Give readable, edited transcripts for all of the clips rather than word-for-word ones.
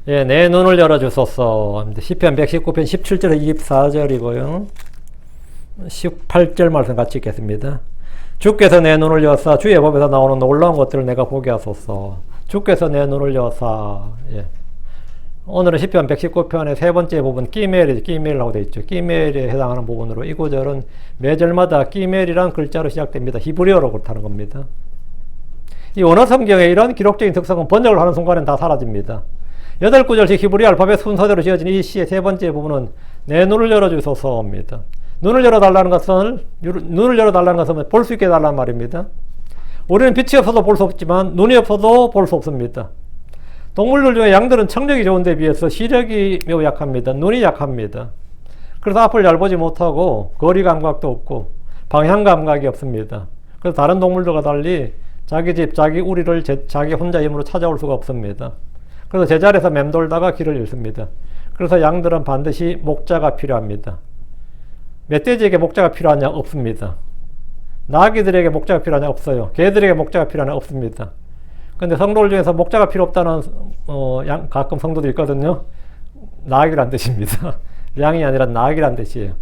예, 내 눈을 열어주소서. 시편 119편 17절에 24절이고요. 18절 말씀 같이 읽겠습니다. 주께서 내 눈을 여사 주의 법에서 나오는 놀라운 것들을 내가 보게 하소서. 주께서 내 눈을 여사. 예. 오늘은 시편 119편의 세 번째 부분 끼멜이라고 되어 있죠. 끼멜에 해당하는 부분으로 이 구절은 매절마다 끼멜이란 글자로 시작됩니다. 히브리어로 그렇다는 겁니다. 이 원어 성경의 이런 기록적인 특성은 번역을 하는 순간엔 다 사라집니다. 8구절씩 히브리 알파벳 순서대로 지어진 이 시의 세 번째 부분은 내 눈을 열어주소서입니다. 눈을 열어달라는 것은 볼 수 있게 해달라는 말입니다. 우리는 빛이 없어도 볼 수 없지만 눈이 없어도 볼 수 없습니다. 동물들 중에 양들은 청력이 좋은 데 비해서 시력이 매우 약합니다. 눈이 약합니다. 그래서 앞을 잘 보지 못하고 거리 감각도 없고 방향 감각이 없습니다. 그래서 다른 동물들과 달리 자기 집, 자기 우리를 자기 혼자 힘으로 찾아올 수가 없습니다. 그래서 제자리에서 맴돌다가 길을 잃습니다. 그래서 양들은 반드시 목자가 필요합니다. 멧돼지에게 목자가 필요하냐? 없습니다. 나귀들에게 목자가 필요하냐? 없어요. 개들에게 목자가 필요하냐? 없습니다. 근데 성도들 중에서 목자가 필요 없다는 가끔 성도도 있거든요. 나귀란 뜻입니다. 양이 아니라 나귀란 뜻이에요.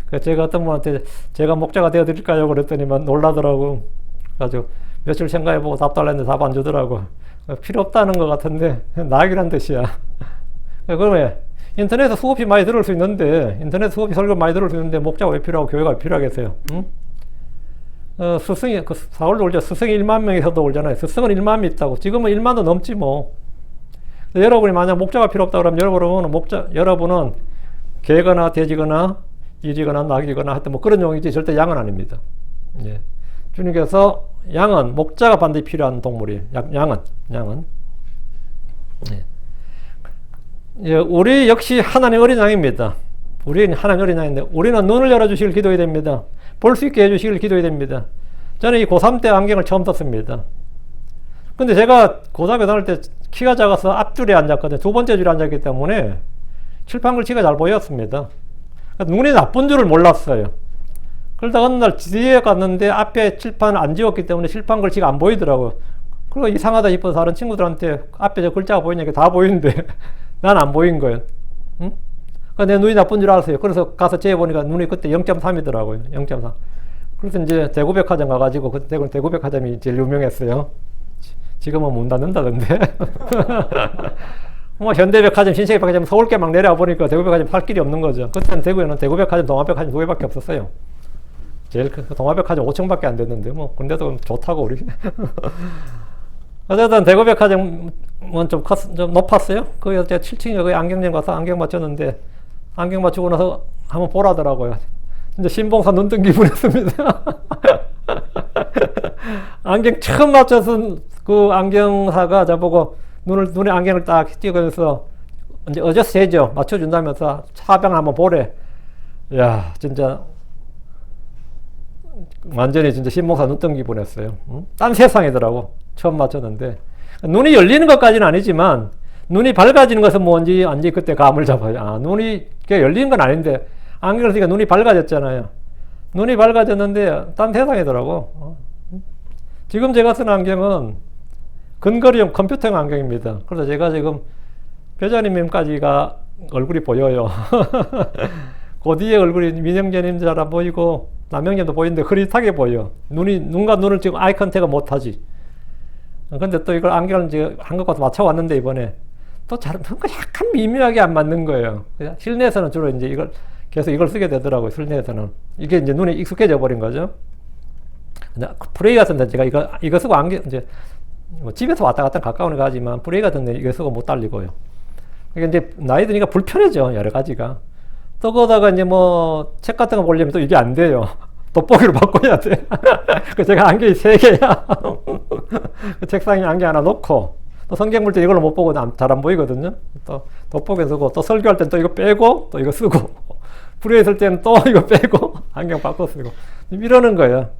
그래서 제가 어떤 분한테 제가 목자가 되어 드릴까요? 그랬더니만 놀라더라고. 그래가지고 며칠 생각해보고 답 달랬는데 답 안 주더라고. 필요 없다는 것 같은데 나귀란 뜻이야. 그러면 인터넷에 수업이 많이 들을 수 있는데 인터넷 수업이 설교 많이 들을 수 있는데 목자가 왜 필요하고 교회가 왜 필요하겠어요? 응? 스승이 사월도 올죠. 스승이 1만 명에서도 올잖아요. 스승은 1만이 있다고. 지금은 1만도 넘지 뭐. 여러분이 만약 목자가 필요 없다 그러면 여러분은 개거나 돼지거나 일이거나 낙이거나 하여튼 뭐 그런 용이지 절대 양은 아닙니다. 예. 주님께서 양은 목자가 반드시 필요한 동물이에요. 양은. 예. 예, 우리 역시 하나님 어린 양입니다. 우리는 하나님 어린 양인데 우리는 눈을 열어주시길 기도해야 됩니다. 볼 수 있게 해주시길 기도해야 됩니다. 저는 이 고3 때 안경을 처음 썼습니다. 근데 제가 고등학교 다닐 때 키가 작아서 앞줄에 앉았거든요. 두 번째 줄에 앉았기 때문에 칠판 글씨가 잘 보였습니다. 눈이 나쁜 줄을 몰랐어요. 그러다 어느 날 뒤에 갔는데 앞에 칠판을 안 지웠기 때문에 칠판 글씨가 안 보이더라고요. 그리고 이상하다 싶어서 다른 친구들한테 앞에 저 글자가 보이니까 다 보이는데 난 안 보인 거예요. 응? 내 눈이 나쁜 줄 알았어요. 그래서 가서 재보니까 눈이 그때 0.3이더라고요. 0.3. 그래서 이제 대구백화점 가가지고 그때 대구백화점이 제일 유명했어요. 지금은 문 닫는다던데. 뭐 현대백화점, 신세계백화점, 서울께 막 내려와 보니까 대구백화점 살 길이 없는 거죠. 그때는 대구에는 대구백화점, 동아백화점 두 개밖에 없었어요. 제일 큰 동아백화점 5층밖에 안 됐는데 뭐 근데도 좋다고 우리. 어쨌든 대구백화점은 좀 높았어요. 거기 7층에 거기 안경점 가서 안경 맞췄는데 안경 맞추고 나서 한번 보라더라고요. 이제 신봉사 눈뜬 기분이었습니다. 안경 처음 맞춰서 그 안경사가 저보고 눈에 안경을 딱 띄우면서 이제 어저스 해죠. 맞춰준다면서 차병 한번 보래. 야 진짜 완전히 진짜 신봉사 눈뜬 기분이었어요. 응? 딴 세상이더라고. 처음 맞췄는데 눈이 열리는 것까지는 아니지만 눈이 밝아지는 것은 뭔지 완전히 그때 감을 잡아요. 아, 눈이 열리는 건 아닌데 안경을 쓰니까 눈이 밝아졌잖아요. 눈이 밝아졌는데 딴 세상이더라고. 지금 제가 쓰는 안경은 근거리용 컴퓨터용 안경입니다. 그래서 제가 지금 배자님까지가 얼굴이 보여요. 그 뒤에 얼굴이 민영재님도 잘 안 보이고 남영재도 보이는데 흐릿하게 보여. 눈과 눈을 지금 아이 컨택을 못하지. 근데 또 이걸 안경을 이제 한국 가서 맞춰왔는데 이번에 또 약간 미묘하게 안 맞는 거예요. 실내에서는 주로 이제 계속 이걸 쓰게 되더라고요. 실내에서는. 이게 이제 눈에 익숙해져 버린 거죠. 프레이 같은 데 제가 이거 쓰고 안경, 이제 뭐 집에서 왔다 갔다 가까운 데 가지만 프레이 같은 데 이거 쓰고 못 달리고요. 이게 이제 나이 드니까 불편해져. 여러 가지가. 또 그러다가 이제 뭐 책 같은 거 보려면 또 이게 안 돼요. 돋보기로 바꿔야 돼. 제가 안경이 3개야. 그 책상에 안경 하나 놓고, 또 성경 볼 때 이걸로 못 보고 잘 안 보이거든요. 또 돋보기 쓰고, 또 설교할 땐 또 이거 빼고, 또 이거 쓰고, 불에 있을 때는 또 이거 빼고, 안경 바꿔 쓰고. 이러는 거예요.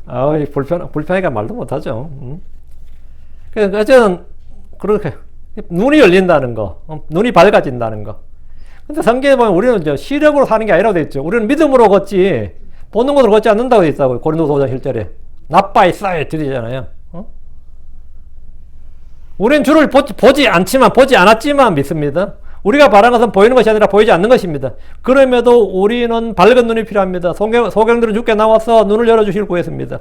아우, 불편하니까 말도 못 하죠. 그래서 어쨌든, 그렇게, 눈이 열린다는 거, 눈이 밝아진다는 거. 근데 성경에 보면 우리는 이제 시력으로 사는 게 아니라고 돼 있죠. 우리는 믿음으로 걷지, 보는 것으로 걷지 않는다고 돼 있다고요. 고린도서 5장 1절에. not by sight 들이잖아요. 우리는 주를 보지 않았지만 믿습니다. 우리가 바라는 것은 보이는 것이 아니라 보이지 않는 것입니다. 그럼에도 우리는 밝은 눈이 필요합니다. 소경들은 주께 나와서 눈을 열어주시길 구했습니다.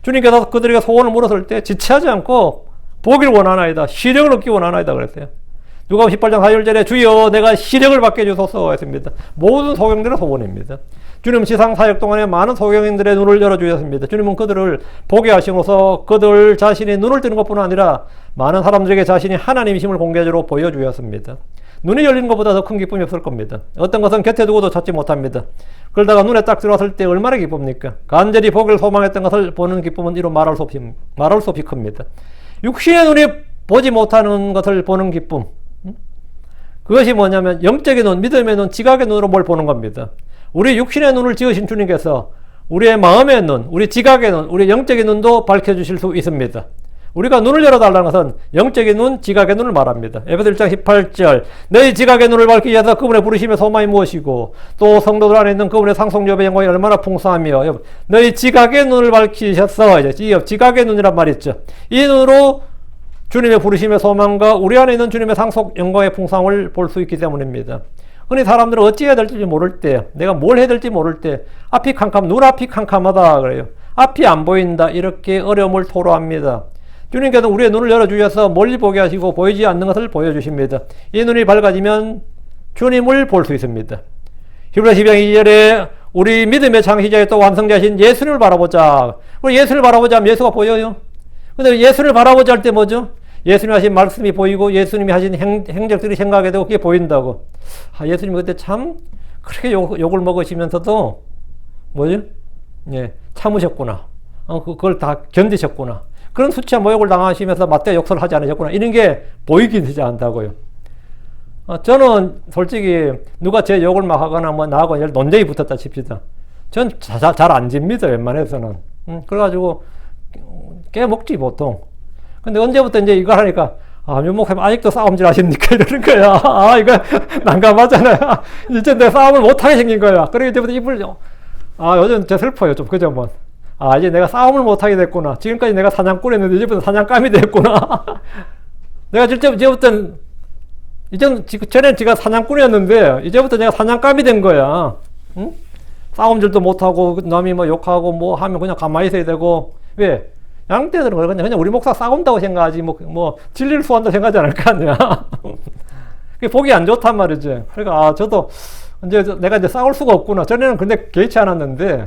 주님께서 그들에게 소원을 물었을 때 지체하지 않고 보기를 원하나이다. 시력을 얻기 원하나이다 그랬어요. 누가복음 18장 4절에 주여 내가 시력을 받게 해주소서 했습니다. 모든 소경들의 소원입니다. 주님은 지상 사역 동안에 많은 소경인들의 눈을 열어주셨습니다. 주님은 그들을 보게 하시고서 그들 자신이 눈을 뜨는 것뿐 아니라 많은 사람들에게 자신이 하나님이심을 공개적으로 보여주었습니다. 눈이 열리는 것보다 더 큰 기쁨이 없을 겁니다. 어떤 것은 곁에 두고도 찾지 못합니다. 그러다가 눈에 딱 들어왔을 때 얼마나 기쁩니까? 간절히 보기를 소망했던 것을 보는 기쁨은 이루 말할 수 없이 큽니다. 육신의 눈이 보지 못하는 것을 보는 기쁨. 그것이 뭐냐면 영적인 눈, 믿음의 눈, 지각의 눈으로 뭘 보는 겁니다. 우리 육신의 눈을 지으신 주님께서 우리의 마음의 눈, 우리 지각의 눈, 우리 영적인 눈도 밝혀주실 수 있습니다. 우리가 눈을 열어달라는 것은 영적인 눈, 지각의 눈을 말합니다. 에베소 1장 18절 너희 지각의 눈을 밝히기 위해서 그분의 부르심의 소망이 무엇이고 또 성도들 안에 있는 그분의 상속여배 영광이 얼마나 풍성하며 너희 지각의 눈을 밝히셨어. 이제 지각의 눈이란 말이 있죠. 이 눈으로 주님의 부르심의 소망과 우리 안에 있는 주님의 상속 영광의 풍성을 볼 수 있기 때문입니다. 흔히 사람들은 어찌해야 될지 모를 때, 내가 뭘 해야 될지 모를 때 눈앞이 캄캄하다 그래요. 앞이 안 보인다 이렇게 어려움을 토로합니다. 주님께서 우리의 눈을 열어주셔서 멀리 보게 하시고 보이지 않는 것을 보여주십니다. 이 눈이 밝아지면 주님을 볼 수 있습니다. 히브리서 12장 2절에 우리 믿음의 창시자에 또 완성자신 예수님을 바라보자. 우리 예수를 바라보자 하면 예수가 보여요. 근데 예수를 바라보자 할 때 뭐죠? 예수님이 하신 말씀이 보이고 예수님이 하신 행적들이 생각하게 되고 그게 보인다고. 예수님이 그때 참 그렇게 욕을 먹으시면서도 뭐죠? 예, 참으셨구나. 그걸 다 견디셨구나. 그런 수치와 모욕을 당하시면서 맞대 욕설을 하지 않으셨구나. 이런 게 보이긴 되지 않다고요. 저는 솔직히 누가 제 욕을 막 하거나 뭐 나하고 논쟁이 붙었다 칩시다. 전 잘 안 집니다. 웬만해서는. 그래가지고 깨먹지 보통. 근데 언제부터 이제 이걸 하니까 윤목사님 아직도 싸움질 하십니까? 이러는 거야. 이거 난감하잖아요. 이제 내 싸움을 못하게 생긴 거야. 그러기 이제부터 입을 요즘 제 슬퍼요. 좀 그죠 뭐. 이제 내가 싸움을 못하게 됐구나. 지금까지 내가 사냥꾼이었는데 이제부터 사냥감이 됐구나. 내가 이제부터는 전에는 제가 사냥꾼이었는데 이제부터 내가 사냥감이 된 거야. 응? 싸움질도 못하고 남이 뭐 욕하고 뭐 하면 그냥 가만히 있어야 되고. 왜? 양떼들은 그냥 우리 목사 싸운다고 생각하지 뭐 진리를 수호한다고 생각하지 않을 거 아니야. 그게 보기 안 좋단 말이지. 그러니까 저도 내가 이제 싸울 수가 없구나. 전에는 근데 개의치 않았는데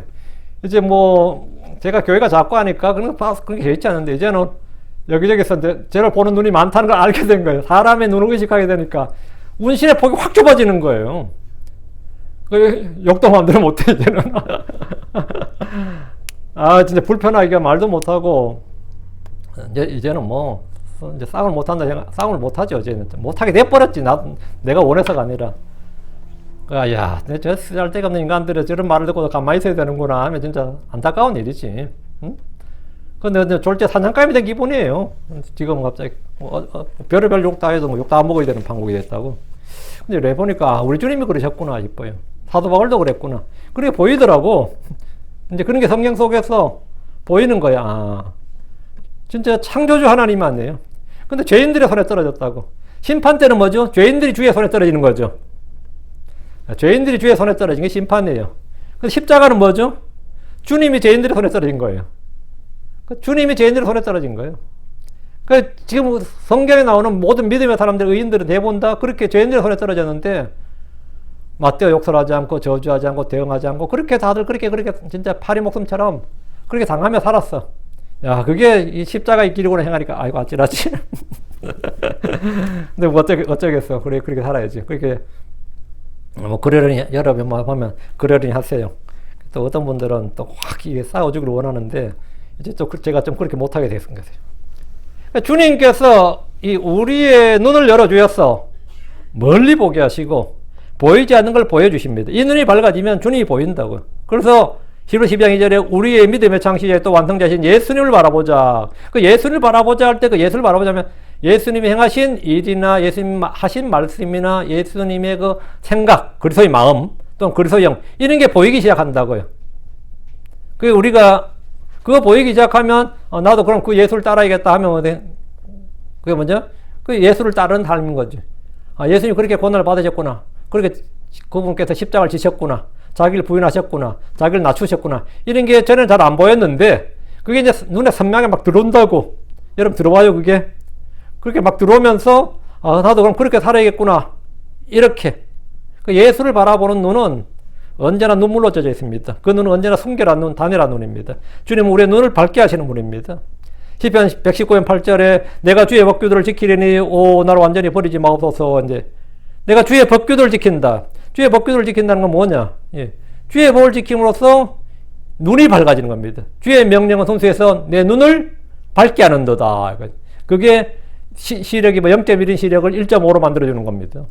이제 뭐 제가 교회가 작고 하니까 그런 게 개의치 않은데 이제는 여기저기서 저를 보는 눈이 많다는 걸 알게 된 거예요. 사람의 눈을 의식하게 되니까 운신의 폭이 확 좁아지는 거예요. 욕도 마음대로 못해 이제는. 진짜 불편하게 말도 못하고, 이제는 뭐, 이제 싸움을 못한다, 싸움을 못하죠, 이제는. 못하게 돼버렸지, 내가 원해서가 아니라. 저 쓸데가 없는 인간들이 저런 말을 듣고도 가만히 있어야 되는구나 하면 진짜 안타까운 일이지. 응? 근데 졸제 사냥감이 된 기분이에요. 지금 갑자기, 별의별 욕 다 해도 욕 다 먹어야 되는 판국이 됐다고. 근데 왜 보니까, 우리 주님이 그러셨구나 싶어요. 사도 바울도 그랬구나. 그렇게 보이더라고. 이제 그런 게 성경 속에서 보이는 거야. 진짜 창조주 하나님 아니에요. 근데 죄인들의 손에 떨어졌다고. 심판 때는 뭐죠? 죄인들이 주의 손에 떨어지는 거죠. 죄인들이 주의 손에 떨어진 게 심판이에요. 근데 십자가는 뭐죠? 주님이 죄인들의 손에 떨어진 거예요. 주님이 죄인들의 손에 떨어진 거예요. 지금 성경에 나오는 모든 믿음의 사람들, 의인들은 대부분 다 그렇게 죄인들의 손에 떨어졌는데 맞대어 욕설하지 않고 저주하지 않고 대응하지 않고 그렇게 다들 그렇게 진짜 파리 목숨처럼 그렇게 당하며 살았어. 그게 이 십자가의 길이구나 행하니까 아이고 아찔하지. 근데 뭐 어쩌겠어. 그렇게 살아야지. 그렇게 뭐 그러려니 여러분 보면 그러려니 하세요. 또 어떤 분들은 또 확 싸워주기를 원하는데 이제 또 제가 좀 그렇게 못하게 됐은 거예요. 그러니까 주님께서 이 우리의 눈을 열어주셨어. 멀리 보게 하시고 보이지 않는 걸 보여주십니다. 이 눈이 밝아지면 주님이 보인다고요. 그래서 히브리서 12장 2절에 우리의 믿음의 창시자에 또 완성자신 예수님을 바라보자. 그 예수님을 바라보자 할 때 그 예수를 바라보자면 예수님이 행하신 일이나 예수님 하신 말씀이나 예수님의 그 생각, 그리스도의 마음 또는 그리스도의 영 이런 게 보이기 시작한다고요. 우리가 그거 보이기 시작하면 나도 그럼 그 예수를 따라야겠다 하면 그게 뭐죠? 그 예수를 따르는 삶인 거죠. 아, 예수님 그렇게 고난을 받으셨구나. 그렇게 그분께서 십자가를 지셨구나. 자기를 부인하셨구나. 자기를 낮추셨구나. 이런 게 전에는 잘 안 보였는데 그게 이제 눈에 선명하게 막 들어온다고. 여러분 들어와요 그게? 그렇게 막 들어오면서 아, 나도 그럼 그렇게 살아야겠구나. 이렇게. 그 예수를 바라보는 눈은 언제나 눈물로 젖어 있습니다. 그 눈은 언제나 순결한 눈, 단일한 눈입니다. 주님은 우리의 눈을 밝게 하시는 분입니다. 시편 119편 8절에 내가 주의 법규들을 지키려니 오 나를 완전히 버리지 마옵소서. 이제 내가 주의 법규들을 지킨다. 주의 법규들을 지킨다는 건 뭐냐? 예. 주의 법을 지킴으로써 눈이 밝아지는 겁니다. 주의 명령은 성수해서 내 눈을 밝게 하는도다. 그게 시력이 뭐 0.1인 시력을 1.5로 만들어주는 겁니다.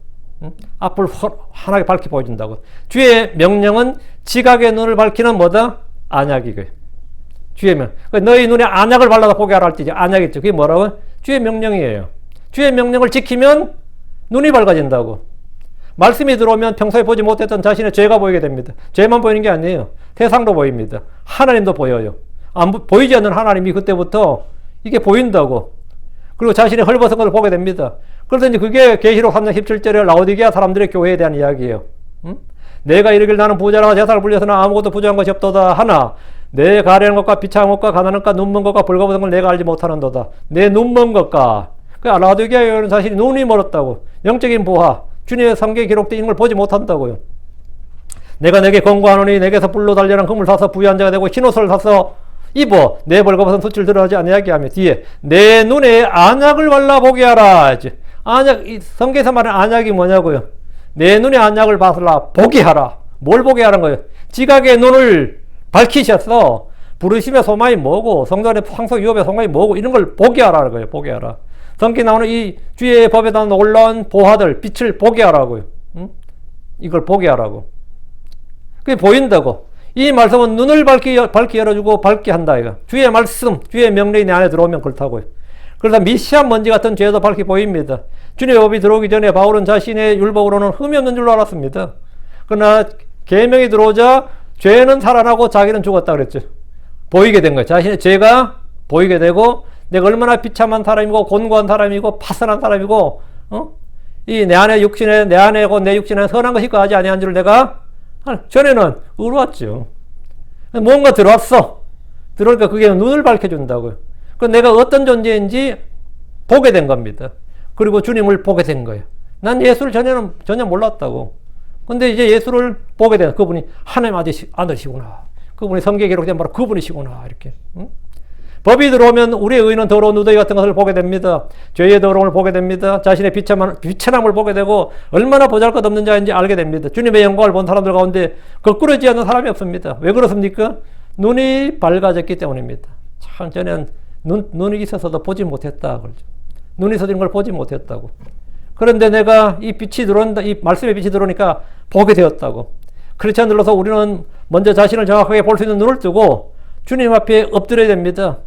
앞을 환하게 밝게 보여준다고. 주의 명령은 지각의 눈을 밝히는 뭐다? 안약이고요. 주의 명. 너희 눈에 안약을 발라서 보게 하라 할 때 안약이죠. 그게 뭐라고? 주의 명령이에요. 주의 명령을 지키면 눈이 밝아진다고. 말씀이 들어오면 평소에 보지 못했던 자신의 죄가 보이게 됩니다. 죄만 보이는 게 아니에요. 세상도 보입니다. 하나님도 보여요. 보이지 않는 하나님이 그때부터 이게 보인다고. 그리고 자신의 헐벗은 것을 보게 됩니다. 그래서 이제 그게 계시록 3장 17절에 라오디게아 사람들의 교회에 대한 이야기예요. 내가 이르길 나는 부자라 재산을 불려서는 아무것도 부족한 것이 없도다 하나 내 가련한 것과 비참한 것과 가난한 것과 눈먼 것과 벌거벗은 걸 내가 알지 못하는도다. 내 눈먼 것과 그 라오디게아 교회는 자신이 눈이 멀었다고. 영적인 보화 주님의 성경에 기록되어 있는 걸 보지 못한다고요. 내가 내게 권고하노니 내게서 불로 달려난 금을 사서 부유한 자가 되고 흰옷을 사서 입어 내 벌거벗은 수치를 드러나지 아니하게 하며 뒤에 내 눈에 안약을 발라보게 하라. 안약, 성경에서 말하는 안약이 뭐냐고요? 내 눈에 안약을 발라 보게 하라. 뭘 보게 하라는 거예요? 지각의 눈을 밝히셔서 부르심의 소망이 뭐고 성전의 상속 유업의 소망이 뭐고 이런 걸 보게 하라는 거예요. 보게 하라. 성경에 나오는 이 주의 법에 대한 놀라운 보화들 빛을 보게 하라고요. 이걸 보게 하라고. 그게 보인다고. 이 말씀은 눈을 밝게 열어주고 밝게 한다. 이거. 주의 말씀, 주의 명령이 내 안에 들어오면 그렇다고요. 그러다 미시한 먼지 같은 죄도 밝게 보입니다. 주님의 법이 들어오기 전에 바울은 자신의 율법으로는 흠이 없는 줄로 알았습니다. 그러나 계명이 들어오자 죄는 살아나고 자기는 죽었다 그랬죠. 보이게 된 거예요. 자신의 죄가 보이게 되고 내가 얼마나 비참한 사람이고 곤고한 사람이고 파선한 사람이고 이 내 안에 육신에 내 안에고 내 육신에 선한 것이 거하지 아니한 줄 내가 전에는 의로웠죠. 뭔가 들어왔어. 들어오니까 그게 눈을 밝혀준다고요. 그 내가 어떤 존재인지 보게 된 겁니다. 그리고 주님을 보게 된 거예요. 난 예수를 전혀 몰랐다고. 근데 이제 예수를 보게 된 그분이 하나님 아들이시구나. 그분이 성경에 기록된 바로 그분이시구나. 이렇게. 법이 들어오면 우리의 의는 더러운 누더기 같은 것을 보게 됩니다. 죄의 더러움을 보게 됩니다. 자신의 비천함을 보게 되고 얼마나 보잘것없는 자인지 알게 됩니다. 주님의 영광을 본 사람들 가운데 거꾸러지지 않는 사람이 없습니다. 왜 그렇습니까? 눈이 밝아졌기 때문입니다. 참 전에는 눈이 있어서도 보지 못했다. 그러죠. 눈이 있어서 이런 걸 보지 못했다고. 그런데 내가 이 빛이 들어온다, 이 말씀의 빛이 들어오니까 보게 되었다고. 크리스찬 들로서 우리는 먼저 자신을 정확하게 볼 수 있는 눈을 뜨고 주님 앞에 엎드려야 됩니다.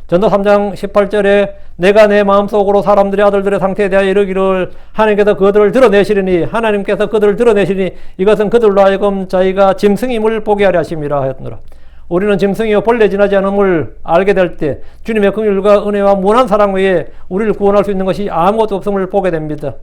전도 3장 18절에 내가 내 마음속으로 사람들의 아들들의 상태에 대하여 이르기를 하나님께서 그들을 드러내시리니 하나님께서 그들을 드러내시니 이것은 그들로 하여금 자기가 짐승임을 보게 하려 하심이라 하였노라. 우리는 짐승이요 본래 지나지 않음을 알게 될 때 주님의 긍휼과 은혜와 무한한 사랑 외에 우리를 구원할 수 있는 것이 아무것도 없음을 보게 됩니다.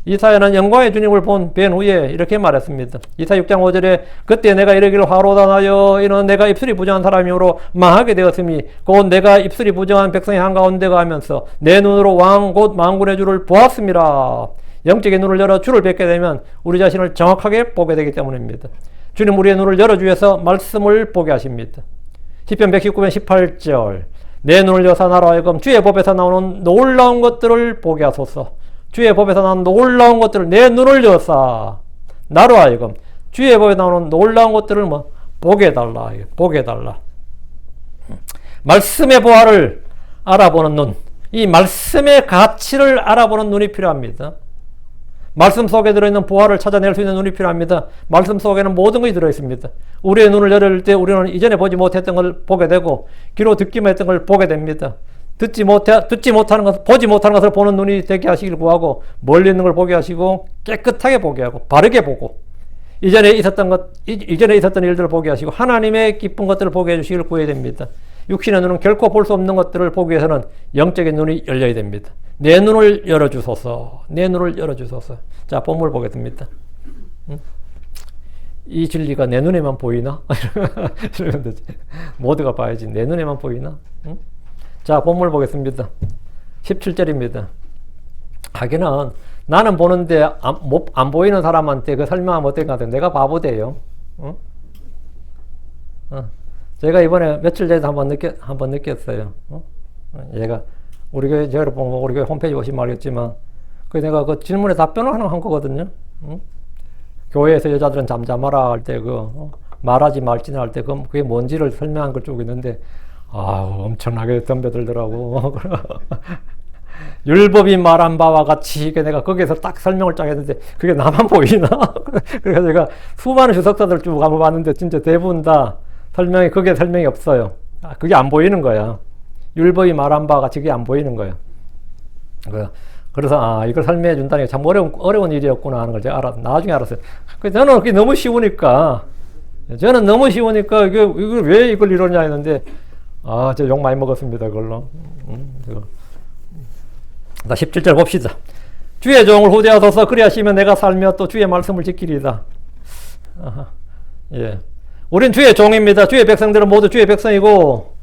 이사야는 영광의 주님을 뵌 후에 이렇게 말했습니다. 이사야 6장 5절에 그때 내가 이르기를 화로다 나여 이는 내가 입술이 부정한 사람이므로 망하게 되었으니 곧 내가 입술이 부정한 백성의 한가운데가 하면서 내 눈으로 왕 곧 만군의 주를 보았음이라. 영적인 눈을 열어 주를 뵙게 되면 우리 자신을 정확하게 보게 되기 때문입니다. 주님 우리의 눈을 열어주셔서 말씀을 보게 하십니다. 시편 119편 18절 내 눈을 여사 나로 하여금 주의 법에서 나오는 놀라운 것들을 보게 하소서. 주의 법에서 나오는 놀라운 것들을 내 눈을 여사 나로 하여금 주의 법에 나오는 놀라운 것들을 보게 해달라. 보게 해달라. 말씀의 보화를 알아보는 눈, 이 말씀의 가치를 알아보는 눈이 필요합니다. 말씀 속에 들어있는 보화를 찾아낼 수 있는 눈이 필요합니다. 말씀 속에는 모든 것이 들어있습니다. 우리의 눈을 열을 때 우리는 이전에 보지 못했던 걸 보게 되고 귀로 듣기만 했던 걸 보게 됩니다. 듣지 못하는 것, 보지 못하는 것을 보는 눈이 되게 하시길 구하고 멀리 있는 걸 보게 하시고 깨끗하게 보게 하고 바르게 보고 이전에 있었던 일들을 보게 하시고 하나님의 기쁜 것들을 보게 해주시길 구해야 됩니다. 육신의 눈은 결코 볼 수 없는 것들을 보기 위해서는 영적인 눈이 열려야 됩니다. 내 눈을 열어주소서. 내 눈을 열어주소서. 자, 본문을 보겠습니다. 이 진리가 내 눈에만 보이나? 이러면 되지. 모두가 봐야지. 내 눈에만 보이나? 자, 본문을 보겠습니다. 17절입니다. 하기는 나는 보는데 안 보이는 사람한테 그 설명하면 어떨 것 같아요? 내가 바보 돼요. 제가 이번에 며칠 전에 한번 느꼈어요. 얘가 우리 교회, 여러분 우리 교회 홈페이지 보시면 알겠지만, 내가 그 질문에 답변을 한 거거든요. 교회에서 여자들은 잠잠하라 할 때, 말하지 말지나 할 때, 그게 뭔지를 설명한 걸 쭉 있는데, 엄청나게 덤벼들더라고. 율법이 말한 바와 같이, 내가 거기에서 딱 설명을 쫙 했는데, 그게 나만 보이나? 그래서 제가 수많은 주석사들 쭉 한번 봤는데, 진짜 대부분 다 거기에 설명이 없어요. 그게 안 보이는 거야. 율법이 말한 바가 그게 안 보이는 거예요. 그래서 이걸 설명해 준다는 게 참 어려운 일이었구나 하는 걸 제가 나중에 알았어요. 저는 그게 너무 쉬우니까 이걸 왜 이걸 이러냐 했는데 제가 욕 많이 먹었습니다. 그걸로. 17절 봅시다. 주의 종을 후대하소서. 그리하시면 내가 살며 또 주의 말씀을 지키리이다. 예. 우린 주의 종입니다. 주의 백성들은 모두 주의 백성이고,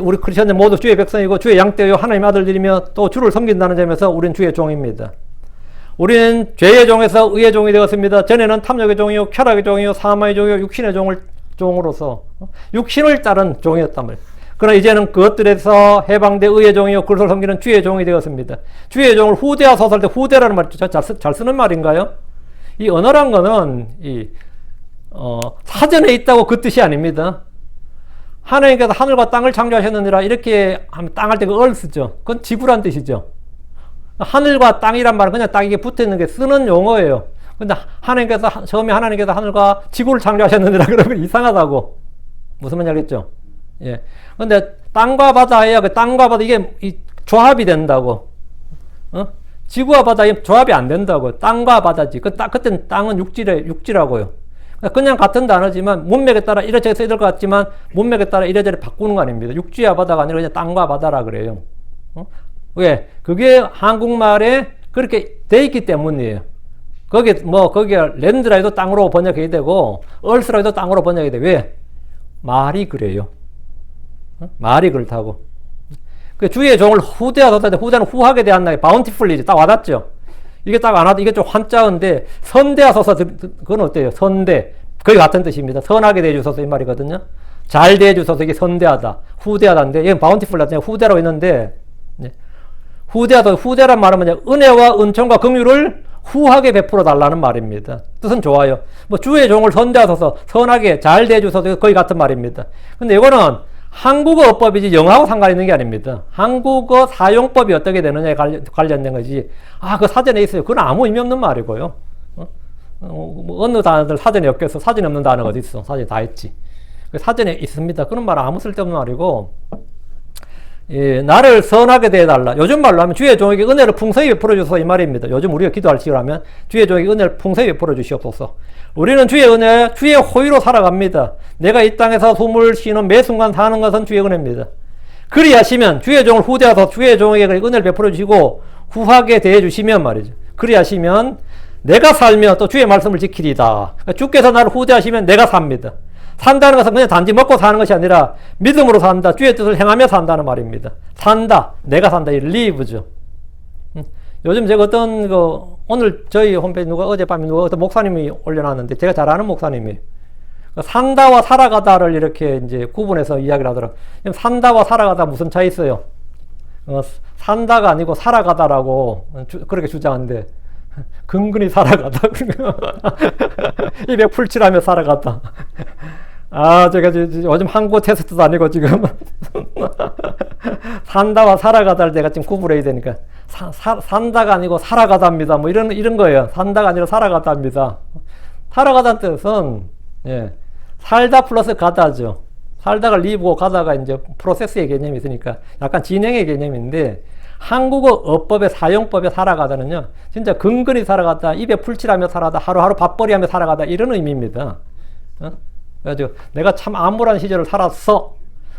우리 크리스천들 모두 주의 백성이고, 주의 양떼요 하나님의 아들들이며 또 주를 섬긴다는 점에서 우린 주의 종입니다. 우리는 죄의 종에서 의의 종이 되었습니다. 전에는 탐욕의 종이요, 쾌락의 종이요, 사마의 종이요, 육신의 종으로서 육신을 따른 종이었단 말이에요. 그러나 이제는 그것들에서 해방돼 의의 종이요, 그리스도를 섬기는 주의 종이 되었습니다. 주의 종을 후대하소서 할 때 후대라는 말이죠. 잘 쓰는 말인가요? 이 언어란 거는 사전에 있다고 그 뜻이 아닙니다. 하나님께서 하늘과 땅을 창조하셨느니라 이렇게 하면 땅 할 때 그 쓰죠. 그건 지구란 뜻이죠. 하늘과 땅이란 말은 그냥 딱 이게 붙어 있는 게 쓰는 용어예요. 근데 처음에 하나님께서 하늘과 지구를 창조하셨느니라 그러면 이상하다고. 무슨 말인지 알겠죠? 예. 근데 땅과 바다야, 그 땅과 바다 이게 조합이 된다고. 지구와 바다 조합이 안 된다고. 땅과 바다지. 그때는 땅은 육지라고요. 그냥 같은 단어지만 문맥에 따라 이래저래 써야 될 것 같지만 문맥에 따라 이래저래 바꾸는 거 아닙니다. 육지와 바다가 아니라 그냥 땅과 바다라 그래요. 왜? 그게 한국말에 그렇게 돼 있기 때문이에요. 거기에 랜드라 해도 땅으로 번역해야 되고 얼스라 해도 땅으로 번역해야 돼. 왜? 말이 그래요. 말이 그렇다고. 주의 종을 후대하소서. 후대는 후하게 대한다. 바운티풀리지. 딱 와닿죠? 이게 딱 안 와도 이게 좀 한자인데 선대하소서. 그건 어때요? 선대. 거의 같은 뜻입니다. 선하게 대해주소서 이 말이거든요. 잘 대해주소서. 이게 선대하다. 후대하다인데 얘는 바운티풀리지. 후대라고 있는데 후대란 말은 뭐냐? 은혜와 은총과 긍휼을 후하게 베풀어 달라는 말입니다. 뜻은 좋아요. 주의 종을 선대하소서. 선하게 잘 대해주소서. 거의 같은 말입니다. 근데 이거는 한국어 어법이지 영어하고 상관 있는 게 아닙니다. 한국어 사용법이 어떻게 되느냐에 관련된 거지. 그 사전에 있어요. 그건 아무 의미 없는 말이고요. 어느 단어들 사전에 없겠어. 사전에 없는 단어가 어디 있어. 사전에 다 있지. 사전에 있습니다. 그런 말은 아무 쓸데없는 말이고, 나를 선하게 대해달라. 요즘 말로 하면 주의 종에게 은혜를 풍성히 베풀어 주소서 이 말입니다. 요즘 우리가 기도할 식으로 하면 주의 종에게 은혜를 풍성히 베풀어 주시옵소서. 우리는 주의 은혜, 주의 호의로 살아갑니다. 내가 이 땅에서 숨을 쉬는 매 순간 사는 것은 주의 은혜입니다. 그리하시면 주의 종을 후대하서 주의 종에게 은혜를 베풀어 주시고 후하게 대해 주시면 말이죠. 그리하시면 내가 살며 또 주의 말씀을 지키리다. 그러니까 주께서 나를 후대하시면 내가 삽니다. 산다는 것은 그냥 단지 먹고 사는 것이 아니라 믿음으로 산다. 주의 뜻을 행하며 산다는 말입니다. 산다. 내가 산다. 이 live죠. 요즘 제가 오늘 저희 홈페이지 어젯밤에 어떤 목사님이 올려놨는데 제가 잘 아는 목사님이 산다와 살아가다를 이렇게 이제 구분해서 이야기를 하더라고요. 산다와 살아가다 무슨 차이 있어요? 산다가 아니고 살아가다라고 그렇게 주장하는데 근근히 살아가다. 입에 풀칠하며 살아가다. 제가 요즘 한국어 테스트도 아니고 지금 산다와 살아가다를 내가 지금 구분해야 되니까 산다가 아니고 살아가다입니다. 이런 거예요. 산다가 아니라 살아가다입니다. 살아가다는 뜻은 살다 플러스 가다죠. 살다가 리브고 가다가 이제 프로세스의 개념이 있으니까 약간 진행의 개념인데 한국어 어법의 사용법에 살아가다는요, 진짜 근근히 살아가다, 입에 풀칠하며 살아가다, 하루하루 밥벌이하며 살아가다 이런 의미입니다. 그래가지고 내가 참 암울한 시절을 살았어.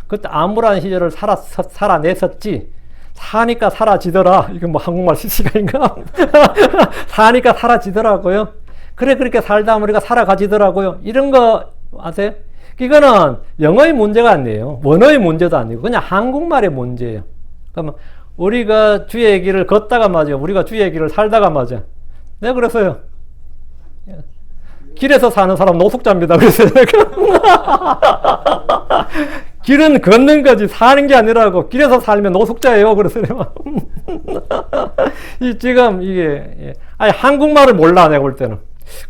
그때 암울한 시절을 살아냈었지. 사니까 사라지더라. 이건 뭐 한국말 실시간인가? 사니까 사라지더라고요. 그래, 그렇게 살다 보면 우리가 살아가지더라고요. 이런 거 아세요? 이거는 영어의 문제가 아니에요. 원어의 문제도 아니고 그냥 한국말의 문제예요. 그러면 우리가 주의 길을 걷다가 맞아요. 우리가 주의 길을 살다가 맞아요. 내가 그랬어요. 길에서 사는 사람 노숙자입니다. 그랬어요. 길은 걷는 거지 사는 게 아니라고. 길에서 살면 노숙자예요. 그랬어요. 지금 이게 아니 한국말을 몰라 내가 볼 때는.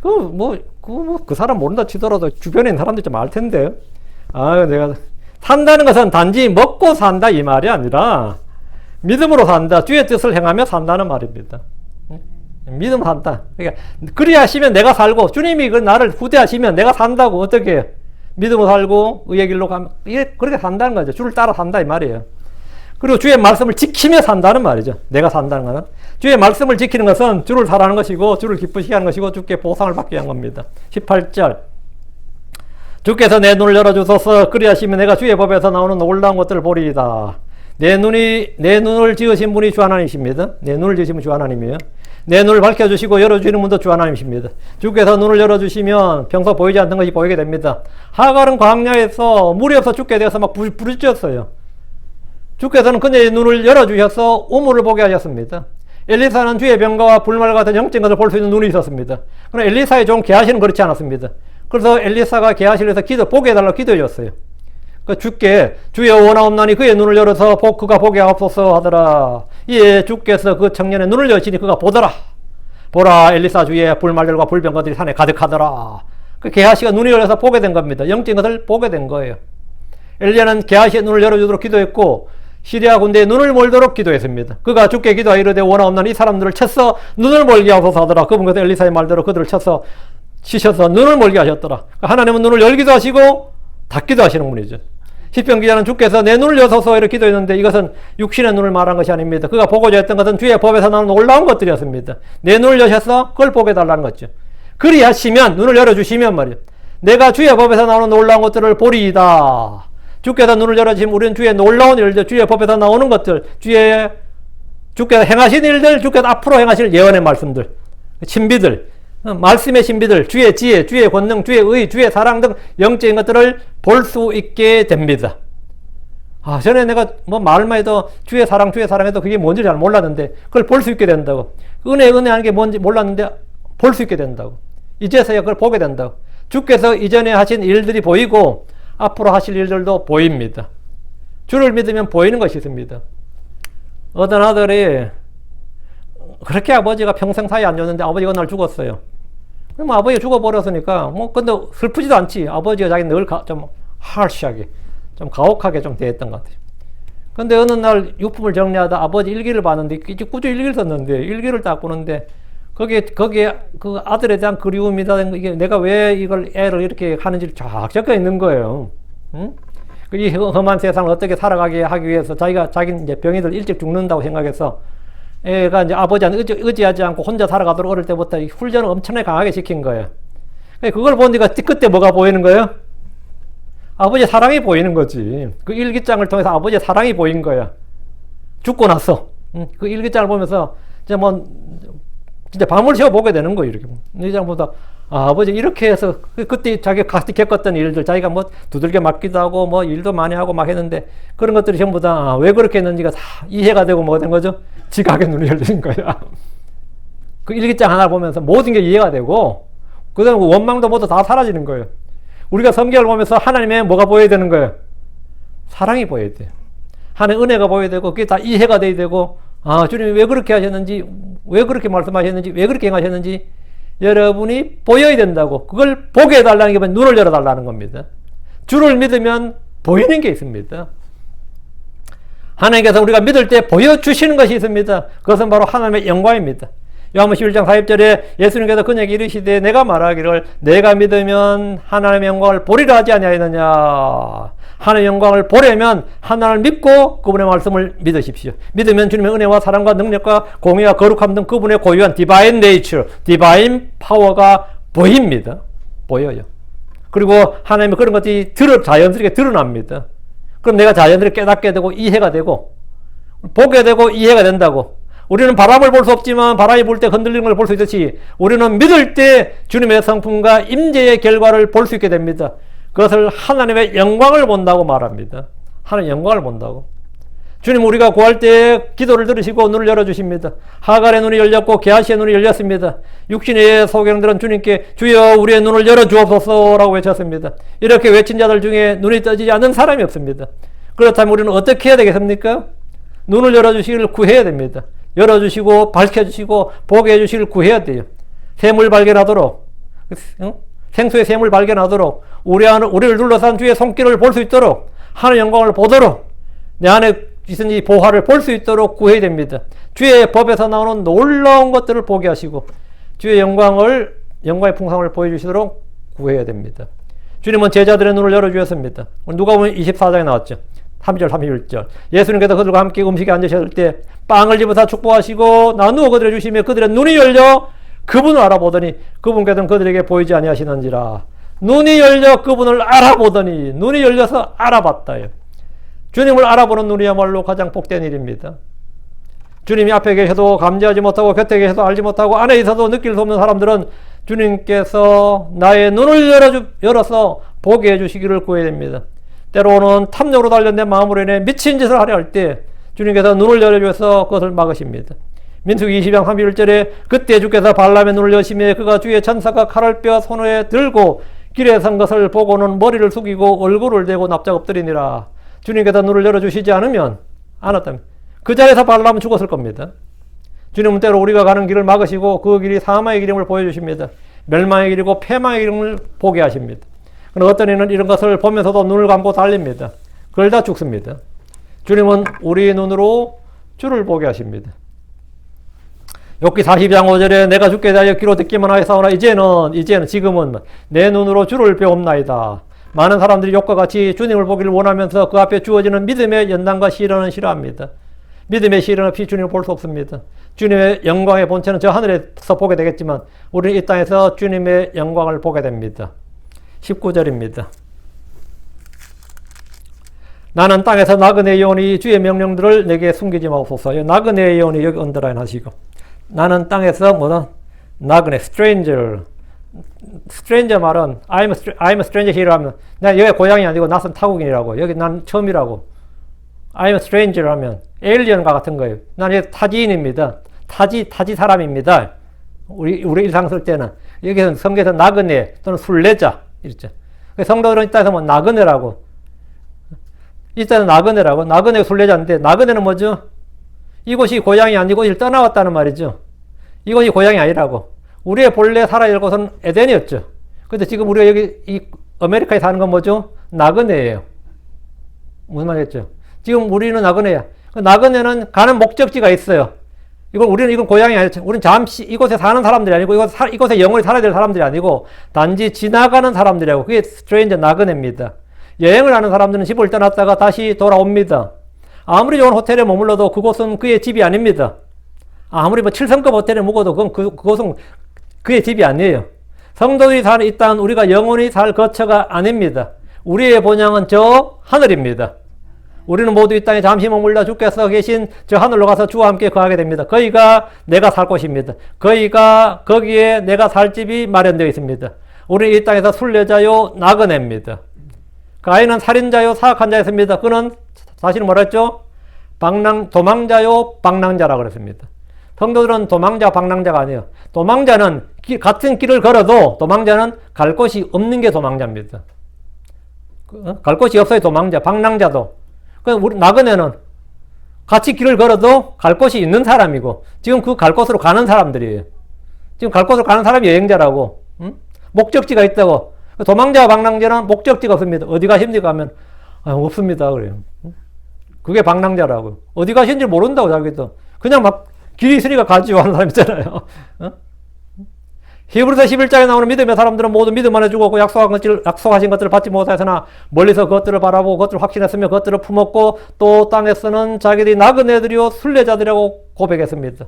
그 사람 모른다 치더라도 주변에 있는 사람들 좀 알 텐데. 내가 산다는 것은 단지 먹고 산다 이 말이 아니라 믿음으로 산다. 주의 뜻을 행하며 산다는 말입니다. 믿음 산다. 그러니까 그리야 하시면 내가 살고 주님이 나를 후대하시면 내가 산다고. 어떻게 해요? 믿음으로 살고 의의 길로 가면 그렇게 산다는 거죠. 주를 따라 산다 이 말이에요. 그리고 주의 말씀을 지키며 산다는 말이죠. 내가 산다는 것은 주의 말씀을 지키는 것은 주를 사랑하는 것이고 주를 기쁘시게 하는 것이고 주께 보상을 받기 위한 겁니다. 18절 주께서 내 눈을 열어주소서. 그리하시면 내가 주의 법에서 나오는 놀라운 것들을 보리이다. 내 눈을 지으신 분이 주 하나님이십니다. 내 눈을 지으신 분이 주 하나님이에요. 내 눈을 밝혀주시고 열어주시는 분도 주 하나님이십니다. 주께서 눈을 열어주시면 평소 보이지 않던 것이 보이게 됩니다. 하갈은 광야에서 물이 없어 죽게 되어서 막 부르짖었어요. 주께서는 그녀의 눈을 열어주셔서 우물을 보게 하셨습니다. 엘리사는 주의 병과와 불말 같은 영적인 것을 볼 수 있는 눈이 있었습니다. 그러나 엘리사의 종 게하시는 그렇지 않았습니다. 그래서 엘리사가 게하시를 해서 보게 해달라고 기도해 줬어요. 주께 주여 원하옵나니 그의 눈을 열어서 그가 보게 하옵소서 하더라. 이에 주께서 그 청년의 눈을 여시니 그가 보더라. 보라 엘리사 주위에 불말들과 불병거들이 산에 가득하더라. 그 게하시가 눈이 열려서 보게 된 겁니다. 영적인 것을 보게 된 거예요. 엘리야는 게하시의 눈을 열어주도록 기도했고 시리아 군대의 눈을 몰도록 기도했습니다. 그가 주께 기도하여 이르되 원하옵나니 이 사람들을 쳐서 눈을 멀게 하소서 하더라. 그분께서 엘리사의 말대로 그들을 쳐서 치셔서 눈을 멀게 하셨더라. 하나님은 눈을 열기도 하시고 닫기도 하시는 분이죠. 시편 기자는 주께서 내 눈을 여소서 이렇게 기도했는데 이것은 육신의 눈을 말한 것이 아닙니다. 그가 보고자 했던 것은 주의 법에서 나오는 놀라운 것들이었습니다. 내 눈을 여셔서 그걸 보게 해달라는 거죠. 그리하시면 눈을 열어주시면 말이에요. 내가 주의 법에서 나오는 놀라운 것들을 보리이다. 주께서 눈을 열어주시면 우리는 주의 놀라운 일들, 주의 법에서 나오는 것들, 주께서 행하신 일들, 주께서 앞으로 행하실 예언의 말씀들, 신비들, 말씀의 신비들, 주의 지혜, 주의 권능, 주의 의, 주의 사랑 등 영적인 것들을 볼 수 있게 됩니다. 전에 내가 말만 해도 주의 사랑 해도 그게 뭔지 잘 몰랐는데 그걸 볼 수 있게 된다고. 은혜 하는 게 뭔지 몰랐는데 볼 수 있게 된다고. 이제서야 그걸 보게 된다고. 주께서 이전에 하신 일들이 보이고 앞으로 하실 일들도 보입니다. 주를 믿으면 보이는 것이 있습니다. 어떤 아들이 그렇게 아버지가 평생 사이 안 좋았는데 아버지가 날 죽었어요. 그럼 아버지가 죽어버렸으니까 근데 슬프지도 않지. 아버지가 자기는 늘 좀 harsh하게 좀 가혹하게 좀 대했던 것 같아요. 근데 어느 날 유품을 정리하다 아버지 일기를 봤는데 꾸준히 일기를 썼는데 일기를 딱 보는데 거기에 그 아들에 대한 그리움이라든가 이게 내가 왜 이걸 애를 이렇게 하는지 쫙 적혀 있는 거예요. 응? 이 험한 세상을 어떻게 살아가게 하기 위해서 자기 이제 병이들 일찍 죽는다고 생각해서 애가 이제 아버지한테 의지하지 않고 혼자 살아가도록 어릴 때부터 훈련을 엄청나게 강하게 시킨 거예요. 그걸 보니까 그때 뭐가 보이는 거예요? 아버지의 사랑이 보이는 거지. 그 일기장을 통해서 아버지의 사랑이 보인 거야. 죽고 나서. 그 일기장을 보면서 진짜 밤을 새워 보게 되는 거예요. 이렇게. 일기장보다 아버지 이렇게 해서 그때 자기가 같이 겪었던 일들 자기가 두들겨 맞기도 하고 일도 많이 하고 막 했는데 그런 것들이 전부 다 왜 그렇게 했는지가 다 이해가 되고 뭐가 된 거죠? 지각의 눈이 열리는 거야. 그 일기장 하나 보면서 모든 게 이해가 되고 그 다음에 원망도 모두 다 사라지는 거예요. 우리가 성경을 보면서 하나님의 뭐가 보여야 되는 거예요? 사랑이 보여야 돼요. 하나님의 은혜가 보여야 되고 그게 다 이해가 돼야 되고 주님이 왜 그렇게 하셨는지 왜 그렇게 말씀하셨는지 왜 그렇게 행하셨는지 여러분이 보여야 된다고. 그걸 보게 해달라는 게 눈을 열어달라는 겁니다. 주를 믿으면 보이는 게 있습니다. 하나님께서 우리가 믿을 때 보여주시는 것이 있습니다. 그것은 바로 하나님의 영광입니다. 요한복음 11장 40절에 예수님께서 그에게 이르시되 내가 말하기를 내가 믿으면 하나님의 영광을 보리라 하지 아니하였느냐. 하나님의 영광을 보려면 하나님을 믿고 그분의 말씀을 믿으십시오. 믿으면 주님의 은혜와 사랑과 능력과 공의와 거룩함 등 그분의 고유한 디바인 네이처, 디바인 파워가 보입니다. 보여요. 그리고 하나님의 그런 것들이 자연스럽게 드러납니다. 그럼 내가 자연스레 깨닫게 되고 이해가 되고 보게 되고 이해가 된다고. 우리는 바람을 볼 수 없지만 바람이 불 때 흔들리는 걸 볼 수 있듯이 우리는 믿을 때 주님의 성품과 임재의 결과를 볼 수 있게 됩니다. 그것을 하나님의 영광을 본다고 말합니다. 하나님의 영광을 본다고. 주님 우리가 구할 때 기도를 들으시고 눈을 열어주십니다. 하갈의 눈이 열렸고 게하시의 눈이 열렸습니다. 육신의 소경들은 주님께 주여 우리의 눈을 열어주옵소서 라고 외쳤습니다. 이렇게 외친 자들 중에 눈이 떠지지 않는 사람이 없습니다. 그렇다면 우리는 어떻게 해야 되겠습니까? 눈을 열어주시기를 구해야 됩니다. 열어주시고 밝혀주시고 보게 해주시기를 구해야 돼요. 샘을 발견하도록, 생수의 샘을 발견하도록, 우리를 둘러싼 주의 손길을 볼 수 있도록, 하나님의 영광을 보도록, 내 안에 있은 이 보화를 볼 수 있도록 구해야 됩니다. 주의 법에서 나오는 놀라운 것들을 보게 하시고 주의 영광의 풍성을 보여주시도록 구해야 됩니다. 주님은 제자들의 눈을 열어주셨습니다. 누가복음 24장에 나왔죠. 3절 31절 예수님께서 그들과 함께 음식에 앉으셨을 때 빵을 집어서 축복하시고 나누어 그들에게 주시며 그들의 눈이 열려 그분을 알아보더니 그분께서는 그들에게 보이지 아니하시는지라. 눈이 열려 그분을 알아보더니, 눈이 열려서 알아봤다요. 주님을 알아보는 눈이야말로 가장 복된 일입니다. 주님이 앞에 계셔도 감지하지 못하고 곁에 계셔도 알지 못하고 안에 있어도 느낄 수 없는 사람들은 주님께서 나의 눈을 열어서 보게 해주시기를 구해야 됩니다. 때로는 탐욕으로 단련된 마음으로 인해 미친 짓을 하려 할 때 주님께서 눈을 열어주셔서 그것을 막으십니다. 민수기 20장 31절에 그때 주께서 발람의 눈을 여시며 그가 주의 천사가 칼을 빼어 손에 들고 길에 선 것을 보고는 머리를 숙이고 얼굴을 대고 납작 엎드리니라. 주님께서 눈을 열어주시지 않았다면 그 자리에서 발람은 죽었을 겁니다. 주님은 때로 우리가 가는 길을 막으시고 그 길이 사망의 길임을 보여주십니다. 멸망의 길이고 패망의 길임을 보게 하십니다. 그러나 어떤 이는 이런 것을 보면서도 눈을 감고 달립니다. 그러다 죽습니다. 주님은 우리의 눈으로 주를 보게 하십니다. 욥기 40장 5절에 내가 주께 대하여 귀로 듣기만 하였사오나 이제는 지금은 내 눈으로 주를 배움나이다. 많은 사람들이 욥과 같이 주님을 보기를 원하면서 그 앞에 주어지는 믿음의 연단과 시련은 싫어합니다. 믿음의 시련 없이 주님을 볼 수 없습니다. 주님의 영광의 본체는 저 하늘에서 보게 되겠지만 우리는 이 땅에서 주님의 영광을 보게 됩니다. 19절입니다. 나는 땅에서 나그네의 영혼이 주의 명령들을 내게 숨기지 마옵소서. 나그네의 영혼이 여기 언더라인 하시고, 나는 땅에서 나그네, stranger 말은 I'm a stranger here 하면 난 여기 고향이 아니고 낯선 타국인이라고, 여기 난 처음이라고. I'm a stranger 하면 에일리언과 같은 거예요. 난 여기 타지인입니다. 타지 사람입니다. 우리 일상 쓸 때는 여기서 성경에서 나그네 또는 순례자 이랬죠. 성도들은 이따에서 나그네라고, 이따는 나그네라고, 나그네 순례자인데 나그네는 뭐죠? 이곳이 고향이 아니고 이를 떠나왔다는 말이죠. 이곳이 고향이 아니라고. 우리의 본래 살아야 될 곳은 에덴이었죠. 근데 지금 우리가 여기 이 아메리카에 사는 건 뭐죠? 나그네예요. 무슨 말이겠죠? 지금 우리는 나그네야. 나그네는 가는 목적지가 있어요. 우리는 고향이 아니죠. 우리는 잠시 이곳에 사는 사람들이 아니고 이곳에 영원히 살아야 될 사람들이 아니고 단지 지나가는 사람들이라고. 그게 스트레인저 나그네입니다. 여행을 하는 사람들은 집을 떠났다가 다시 돌아옵니다. 아무리 좋은 호텔에 머물러도 그곳은 그의 집이 아닙니다. 아무리 7성급 호텔에 묵어도 그곳은 그의 집이 아니에요. 성도들이 사는 이 땅은 우리가 영원히 살 거처가 아닙니다. 우리의 본향은 저 하늘입니다. 우리는 모두 이 땅에 잠시 머물러 주께서 계신 저 하늘로 가서 주와 함께 거하게 됩니다. 거기가 내가 살 곳입니다. 거기에 내가 살 집이 마련되어 있습니다. 우리는 이 땅에서 순례자요 나그네입니다. 가인은 살인자요 사악한 자였습니다. 그는 사실은 뭐라 했죠? 도망자요 방랑자라고 그랬습니다. 성도들은 도망자 방랑자가 아니에요. 도망자는 같은 길을 걸어도 도망자는 갈 곳이 없는 게 도망자입니다. 갈 곳이 없어요. 도망자, 방랑자도. 우리 나그네는 같이 길을 걸어도 갈 곳이 있는 사람이고 지금 그 갈 곳으로 가는 사람들이에요. 지금 갈 곳으로 가는 사람이 여행자라고. 목적지가 있다고. 도망자와 방랑자는 목적지가 없습니다. 어디 가십니까 하면 없습니다 그래요. 그게 방랑자라고. 어디 가신지 모른다고 자기도. 그냥 막 길이 있으니까 가지요 하는 사람 있잖아요. 히브리서 11장에 나오는 믿음의 사람들은 모두 믿음 안에 죽었고 약속하신 것들을 받지 못하였으나 멀리서 그것들을 바라보고 그것들을 확신했으며 그것들을 품었고 또 땅에서는 자기들이 나그네들이요 순례자들이라고 고백했습니다.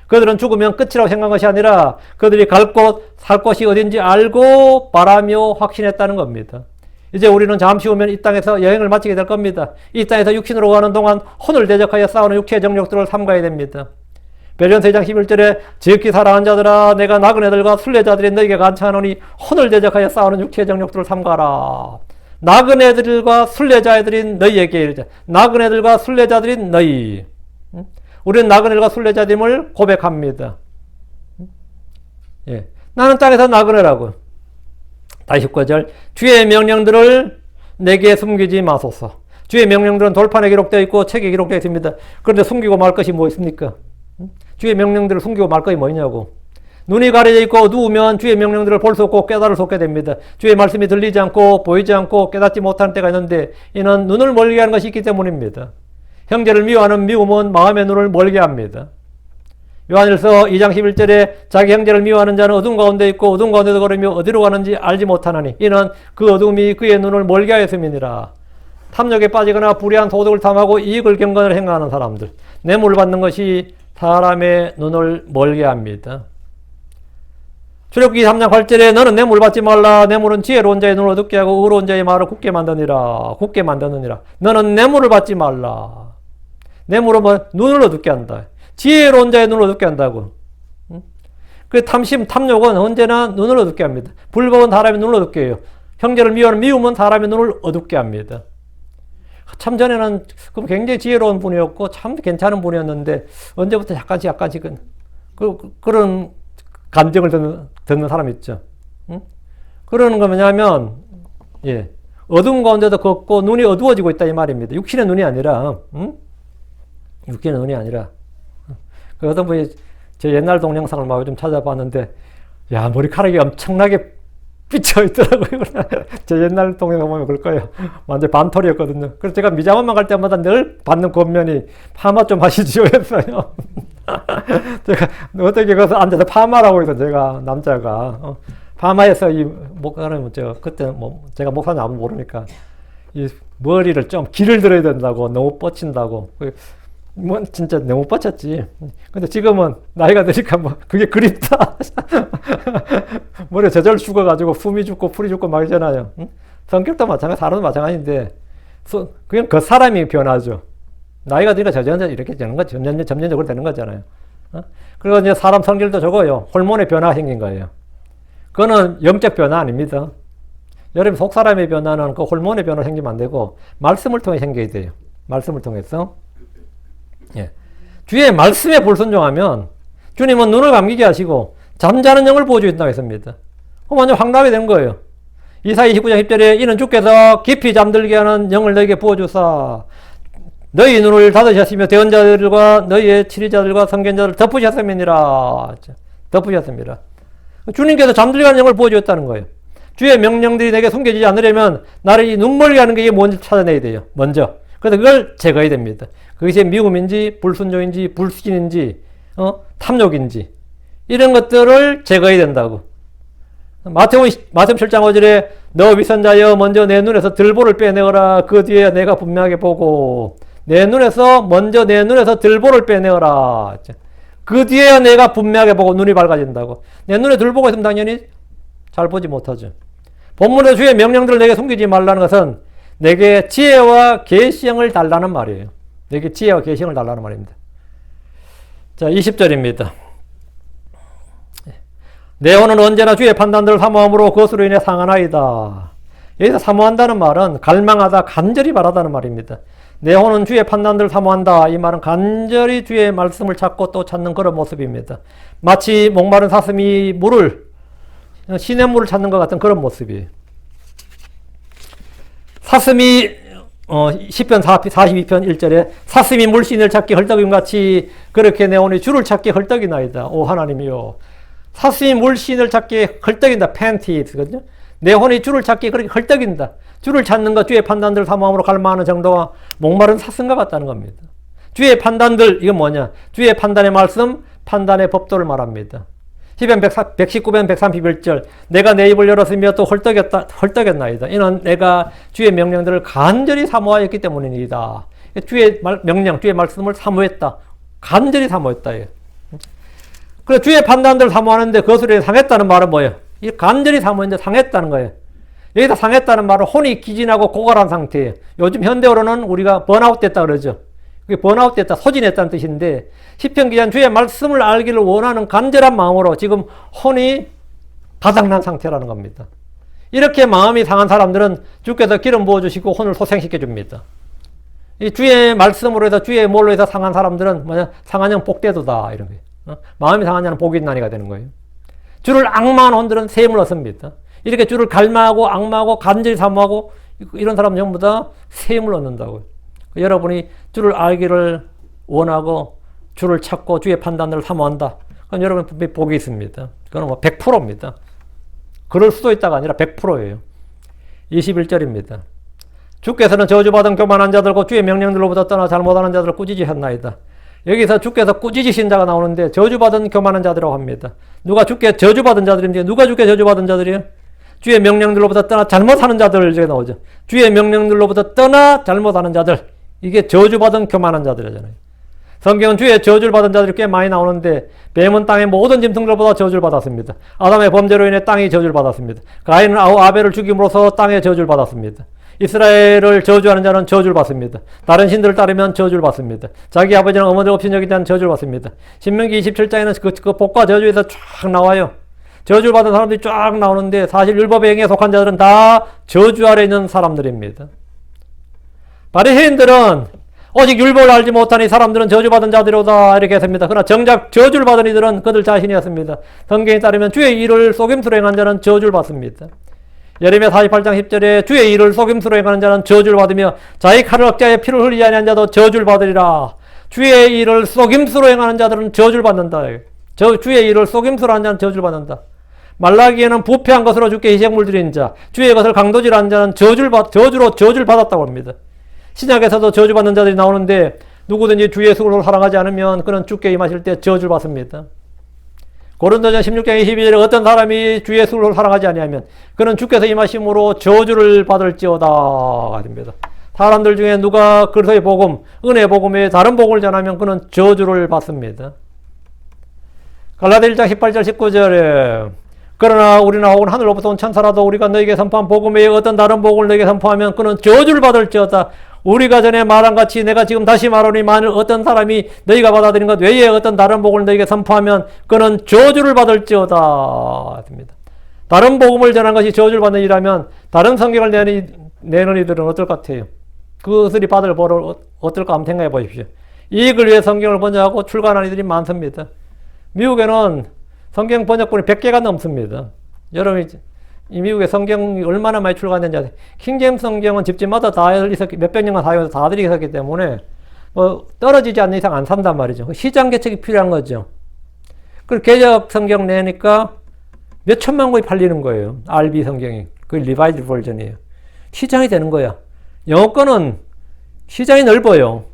그들은 죽으면 끝이라고 생각한 것이 아니라 그들이 갈 곳, 살 곳이 어딘지 알고 바라며 확신했다는 겁니다. 이제 우리는 잠시 후면 이 땅에서 여행을 마치게 될 겁니다. 이 땅에서 육신으로 가는 동안 혼을 대적하여 싸우는 육체의 정욕들을 삼가야 됩니다. 베드로전서 2장 11절에 지극히 사랑하는 자들아 내가 나그네들과 순례자들이 너에게 간청하노니 혼을 대적하여 싸우는 육체의 정욕들을 삼가라. 나그네들과 순례자들인 너희에게 이르자. 나그네들과 순례자들인 너희. 우리는 나그네들과 순례자됨을 고백합니다. 예. 나는 땅에서 나그네라고. 다시 19절 주의 명령들을 내게 숨기지 마소서. 주의 명령들은 돌판에 기록되어 있고 책에 기록되어 있습니다. 그런데 숨기고 말 것이 뭐 있습니까? 주의 명령들을 숨기고 말 것이 뭐냐고. 눈이 가려져 있고 어두우면 주의 명령들을 볼 수 없고 깨달을 수 없게 됩니다. 주의 말씀이 들리지 않고 보이지 않고 깨닫지 못하는 때가 있는데 이는 눈을 멀게 하는 것이 있기 때문입니다. 형제를 미워하는 미움은 마음의 눈을 멀게 합니다. 요한일서 2장 11절에 자기 형제를 미워하는 자는 어둠 가운데 있고 어둠 가운데도 걸으며 어디로 가는지 알지 못하나니 이는 그 어둠이 그의 눈을 멀게 하였음이니라. 탐욕에 빠지거나 불의한 소득을 탐하고 이익을 경건을 행하는 사람들. 뇌물을 받는 것이 사람의 눈을 멀게 합니다. 출애굽기 3장 8절에 너는 뇌물 받지 말라. 뇌물은 지혜로운 자의 눈을 어둡게 하고 의로운 자의 말을 굳게 만드니라. 굳게 만드느니라. 너는 뇌물을 받지 말라. 뇌물은 뭐 눈을 어둡게 한다. 지혜로운 자의 눈을 어둡게 한다고. 그 탐욕은 언제나 눈을 어둡게 합니다. 불법은 사람의 눈을 어둡게 해요. 형제를 미워하는 미움은 사람의 눈을 어둡게 합니다. 참 전에는 굉장히 지혜로운 분이었고 참 괜찮은 분이었는데 언제부터 약간씩 그런 감정을 듣는 사람 있죠. 그러는 거 뭐냐면 예, 어두운 가운데도 걷고 눈이 어두워지고 있다 이 말입니다. 육신의 눈이 아니라 육신의 눈이 아니라 그 어떤 분이 제 옛날 동영상을 막 좀 찾아봤는데 야 머리카락이 엄청나게 삐쳐 있더라고요. 제 옛날 동영상 보면 그럴 거예요. 완전 반털이었거든요. 그래서 제가 미장원만 갈 때마다 늘 받는 권면이 파마 좀 하시지요 했어요. 제가 어떻게 거기서 앉아서 파마라고 해서 제가 남자가 파마해서 이 목사는 제가 그때 뭐 제가 목사는 아무 모르니까 이 머리를 좀 길을 들어야 된다고 너무 뻗친다고. 뭐 진짜 너무 뻗쳤지. 근데 지금은 나이가 드니까 뭐 그게 그립다. 머리 저절로 죽어가지고 숨이 죽고 풀이 죽고 막 이잖아요. 응? 성격도 마찬가지, 사람도 마찬가지인데 그냥 그 사람이 변하죠. 나이가 드니까 저절로 이렇게 되는 거죠. 점진적으로 되는 거잖아요. 그리고 이제 사람 성질도 저거요. 호르몬의 변화가 생긴 거예요. 그거는 영적 변화 아닙니다. 여러분 속 사람의 변화는 그 호르몬의 변화가 생기면 안 되고 말씀을 통해 생겨야 돼요. 말씀을 통해서. 예. 주의 말씀에 불순종하면 주님은 눈을 감기게 하시고 잠자는 영을 부어주신다고 했습니다. 그럼 완전 황당하게 된 거예요. 이사야 29장 10절에 이는 주께서 깊이 잠들게 하는 영을 너에게 부어주사 너희 눈을 닫으셨으며 대언자들과 너희의 치리자들과 선견자들을 덮으셨음이니라. 덮으셨습니다. 주님께서 잠들게 하는 영을 부어주셨다는 거예요. 주의 명령들이 내게 숨겨지지 않으려면 나를 이 눈멀게 하는 게 먼저 찾아내야 돼요. 먼저. 그래서 그걸 제거해야 됩니다. 그것이 미움인지 불순종인지 불신인지 탐욕인지 이런 것들을 제거해야 된다고. 마태복음 7장 5절에 너 위선자여 먼저 내 눈에서 들보를 빼내어라. 그 뒤에 내가 분명하게 보고 내 눈에서 들보를 빼내어라. 그 뒤에 내가 분명하게 보고 눈이 밝아진다고. 내 눈에 들보가 있으면 당연히 잘 보지 못하죠. 본문에서 주의 명령들을 내게 숨기지 말라는 것은 내게 지혜와 계시형을 달라는 말이에요. 내게 지혜와 계시형을 달라는 말입니다. 자, 20절입니다. 내 혼은 언제나 주의 판단들을 사모함으로 그것으로 인해 상하나이다. 여기서 사모한다는 말은 갈망하다, 간절히 바라다는 말입니다. 내 혼은 주의 판단들을 사모한다. 이 말은 간절히 주의 말씀을 찾고 또 찾는 그런 모습입니다. 마치 목마른 사슴이 시냇물을 찾는 것 같은 그런 모습이에요. 사슴이 시편 42편 1절에 사슴이 물신을 찾기 헐떡임같이 그렇게 내 혼이 주를 찾기 헐떡이나이다. 오 하나님이요. 사슴이 물신을 찾기 헐떡인다. 팬티거든요. 내 혼이 주를 찾기 그렇게 헐떡인다. 주를 찾는 것, 주의 판단들을 사모함으로 갈망하는 정도가 목마른 사슴과 같다는 겁니다. 주의 판단들, 이건 뭐냐? 주의 판단의 말씀, 판단의 법도를 말합니다. 시편 119편 131절 내가 내 입을 열었으며 또 헐떡였나이다. 이는 내가 주의 명령들을 간절히 사모하였기 때문이다. 주의 명령, 주의 말씀을 사모했다. 간절히 사모했다. 그래서 주의 판단들을 사모하는데 그것으로 상했다는 말은 뭐예요? 이 간절히 사모했는데 상했다는 거예요. 여기다 상했다는 말은 혼이 기진하고 고갈한 상태예요. 요즘 현대어로는 우리가 번아웃 됐다 그러죠. 그게 번아웃 됐다, 소진했다는 뜻인데, 시편 기자는 주의 말씀을 알기를 원하는 간절한 마음으로 지금 혼이 바닥난 상태라는 겁니다. 이렇게 마음이 상한 사람들은 주께서 기름 부어주시고 혼을 소생시켜 줍니다. 이 주의 말씀으로 해서 주의 뭘로 해서 상한 사람들은 뭐냐? 상한 양 복대도다 이런 거예요. 마음이 상한 자는 복이 있나니가 되는 거예요. 주를 악마한 혼들은 셈을 얻습니다. 이렇게 주를 갈망하고 악마하고 간절히 사모하고 이런 사람 전부 다 셈을 얻는다고요. 여러분이 주를 알기를 원하고 주를 찾고 주의 판단을 사모한다. 그럼 여러분 분명히 복이 있습니다. 그건 뭐 100%입니다. 그럴 수도 있다가 아니라 100%예요. 21절입니다. 주께서는 저주받은 교만한 자들과 주의 명령들로부터 떠나 잘못하는 자들을 꾸짖으셨나이다. 여기서 주께서 꾸짖으신 자가 나오는데 저주받은 교만한 자들이라고 합니다. 누가 주께 저주받은 자들인데 누가 주께 저주받은 자들이에요? 주의 명령들로부터 떠나 잘못하는 자들 이렇게 나오죠. 주의 명령들로부터 떠나 잘못하는 자들. 이게 저주받은 교만한 자들이잖아요. 성경은 주의 저주를 받은 자들이 꽤 많이 나오는데 뱀은 땅의 모든 짐승들보다 저주를 받았습니다. 아담의 범죄로 인해 땅이 저주를 받았습니다. 가인은 아벨을 죽임으로써 땅에 저주를 받았습니다. 이스라엘을 저주하는 자는 저주를 받습니다. 다른 신들을 따르면 저주를 받습니다. 자기 아버지는 어머니 없인 여기 대한 저주를 받습니다. 신명기 27장에는 그 복과 저주에서 쫙 나와요. 저주를 받은 사람들이 쫙 나오는데 사실 율법의 행위에 속한 자들은 다 저주 아래 있는 사람들입니다. 바리새인들은 오직 율법을 알지 못하니 사람들은 저주받은 자들이로다 이렇게 했습니다. 그러나 정작 저주를 받은 이들은 그들 자신이었습니다. 성경에 따르면 주의 일을 속임수로 행한 자는 저주를 받습니다. 예레미야 48장 10절에 주의 일을 속임수로 행하는 자는 저주를 받으며 자기 칼을 억제하여 피를 흘리지 아니한 자도 저주를 받으리라. 주의 일을 속임수로 행하는 자들은 저주를 받는다. 주의 일을 속임수로 하는 자는 저주를 받는다. 말라기에는 부패한 것으로 주께 희생물 드린 자, 주의 것을 강도질하는 자는 저주로 저주를 받았다고 합니다. 신약에서도 저주받는 자들이 나오는데 누구든지 주의 예수를 사랑하지 않으면 그는 주께 임하실 때 저주를 받습니다. 고린도전 16장 22절에 어떤 사람이 주 예수를 사랑하지 아니하면 그는 주께서 임하심으로 저주를 받을지어다 됩니다. 사람들 중에 누가 그리스도의 복음, 은혜의 복음 외에 다른 복음을 전하면 그는 저주를 받습니다. 갈라디아 1장 18절 19절에 그러나 우리나 혹은 하늘로부터 온 천사라도 우리가 너에게 선포한 복음 외에 어떤 다른 복음을 너에게 선포하면 그는 저주를 받을지어다. 우리가 전에 말한 같이 내가 지금 다시 말하니 만일 어떤 사람이 너희가 받아들인 것 외에 어떤 다른 복음을 너희에게 선포하면 그는 저주를 받을지어다. 다른 복음을 전한 것이 저주를 받는 일이라면 다른 성경을 내는 이들은 어떨 것 같아요? 그것을 받을 벌을 어떨까 한번 생각해 보십시오. 이익을 위해 성경을 번역하고 출간한 이들이 많습니다. 미국에는 성경 번역본이 100개가 넘습니다. 여러분이 이 미국의 성경이 얼마나 많이 출간된지 아세요? 킹제임스 성경은 집집마다 다 몇백 년간 사용해서 다들 있었기 때문에 뭐 떨어지지 않는 이상 안 산단 말이죠. 시장 개척이 필요한 거죠. 그리고 개역 성경 내니까 몇 천만 권이 팔리는 거예요. RB 성경이. 그 리바이즈 버전이에요. 시장이 되는 거야. 영어 거는 시장이 넓어요.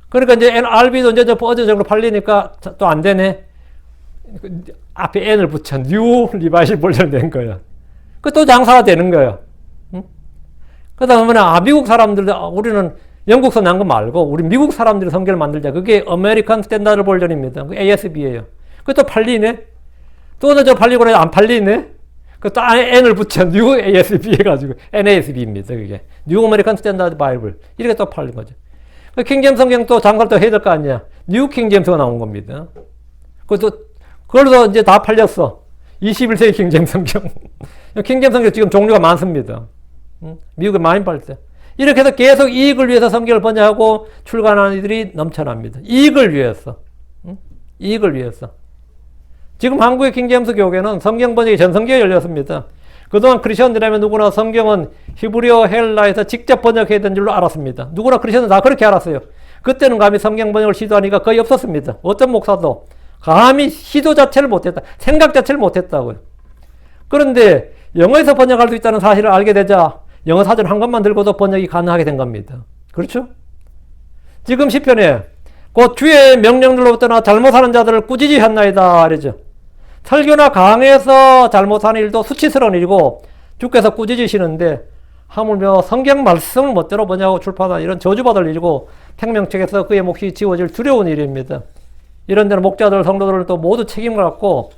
그러니까 이제 RB도 이제 어제적으로 팔리니까 또 안 되네. 앞에 N을 붙여 뉴 리바이즈 버전 된 거야. 그 또 장사가 되는 거예요. 응? 그 다음에 미국 사람들, 우리는 영국서 난 거 말고 우리 미국 사람들이 성경을 만들자. 그게 아메리칸 스탠다드 버전입니다. 그 ASB예요. 그 또 팔리네. 또 저 팔리고 안 팔리네. 그 또 안에 N을 붙여 뉴 ASB 해가지고 NASB입니다. 그게 뉴 아메리칸 스탠다드 바이블 이렇게 또 팔린 거죠. 그 킹제임스 성경 또 장사를 또 해야 될 거 아니야. 뉴 킹제임스가 나온 겁니다. 그걸로 이제 다 팔렸어. 21세기 킹제임스 성경. 킹제임스 성경 지금 종류가 많습니다. 미국에 많이 팔때. 이렇게 해서 계속 이익을 위해서 성경을 번역하고 출간하는 이들이 넘쳐납니다. 이익을 위해서. 이익을 위해서. 지금 한국의 킹제임스 교회는 성경 번역이 전성기에 열렸습니다. 그동안 크리스천들이라면 누구나 성경은 히브리어 헬라에서 직접 번역해야 되는 줄로 알았습니다. 누구나 크리스천은 다 그렇게 알았어요. 그때는 감히 성경 번역을 시도하니까 거의 없었습니다. 어떤 목사도 감히 시도 자체를 못했다. 생각 자체를 못했다고요. 그런데 영어에서 번역할 수 있다는 사실을 알게 되자 영어 사전 한 권만 들고도 번역이 가능하게 된 겁니다. 그렇죠? 지금 시편에 곧 주의 명령들로부터 잘못하는 자들을 꾸짖으셨나이다 그러죠. 설교나 강해서 잘못하는 일도 수치스러운 일이고 주께서 꾸짖으시는데 하물며 성경 말씀을 멋대로 번역하고 출판한 이런 저주받을 일이고 생명책에서 그의 몫이 지워질 두려운 일입니다. 이런 데는 목자들, 성도들을 또 모두 책임을 갖고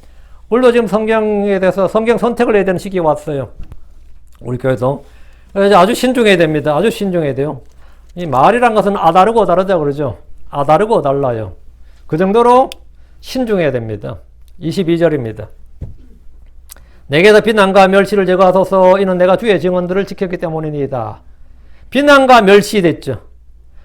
우리도 지금 성경에 대해서 성경 선택을 해야 되는 시기가 왔어요. 우리 교회도. 그래서 아주 신중해야 됩니다. 아주 신중해야 돼요. 이 말이란 것은 아다르고 다르다 그러죠. 아다르고 달라요. 그 정도로 신중해야 됩니다. 22절입니다. 내게서 비난과 멸시를 제거하소서. 이는 내가 주의 증언들을 지켰기 때문이니이다. 비난과 멸시 됐죠.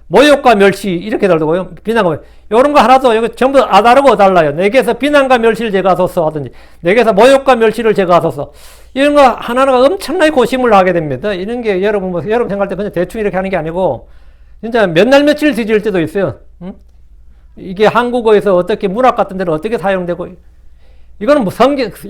모욕과 멸시 이렇게 다르고요. 비난과 이런 거 하나도 여기 전부 아다르고 달라요. 내게서 비난과 멸시를 제거하소서 하든지 내게서 모욕과 멸시를 제거하소서. 이런 거 하나하나가 엄청나게 고심을 하게 됩니다. 이런 게 여러분 여러분 생각할 때 그냥 대충 이렇게 하는 게 아니고 진짜 몇 날 며칠 뒤질 때도 있어요. 응? 이게 한국어에서 어떻게 문학 같은 데는 어떻게 사용되고 이거는 뭐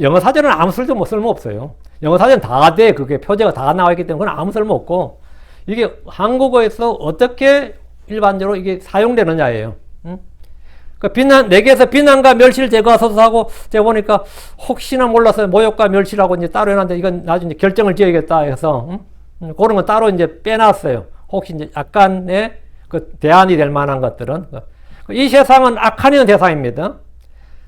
영어 사전은 아무 쓸모 없어요. 영어 사전 다 돼. 그게 표제가 다 나와 있기 때문에 그건 아무 쓸모 없고 이게 한국어에서 어떻게 일반적으로 이게 사용되느냐예요. 응? 그러니까 내게서 비난과 멸시를 제거하소서 하고 제가 보니까 혹시나 몰라서 모욕과 멸시라고 이제 따로 해놨는데 이건 나중에 결정을 지어야겠다 해서 그런 건 따로 이제 빼놨어요. 혹시 이제 약간의 그 대안이 될 만한 것들은 이 세상은 악한 세상입니다.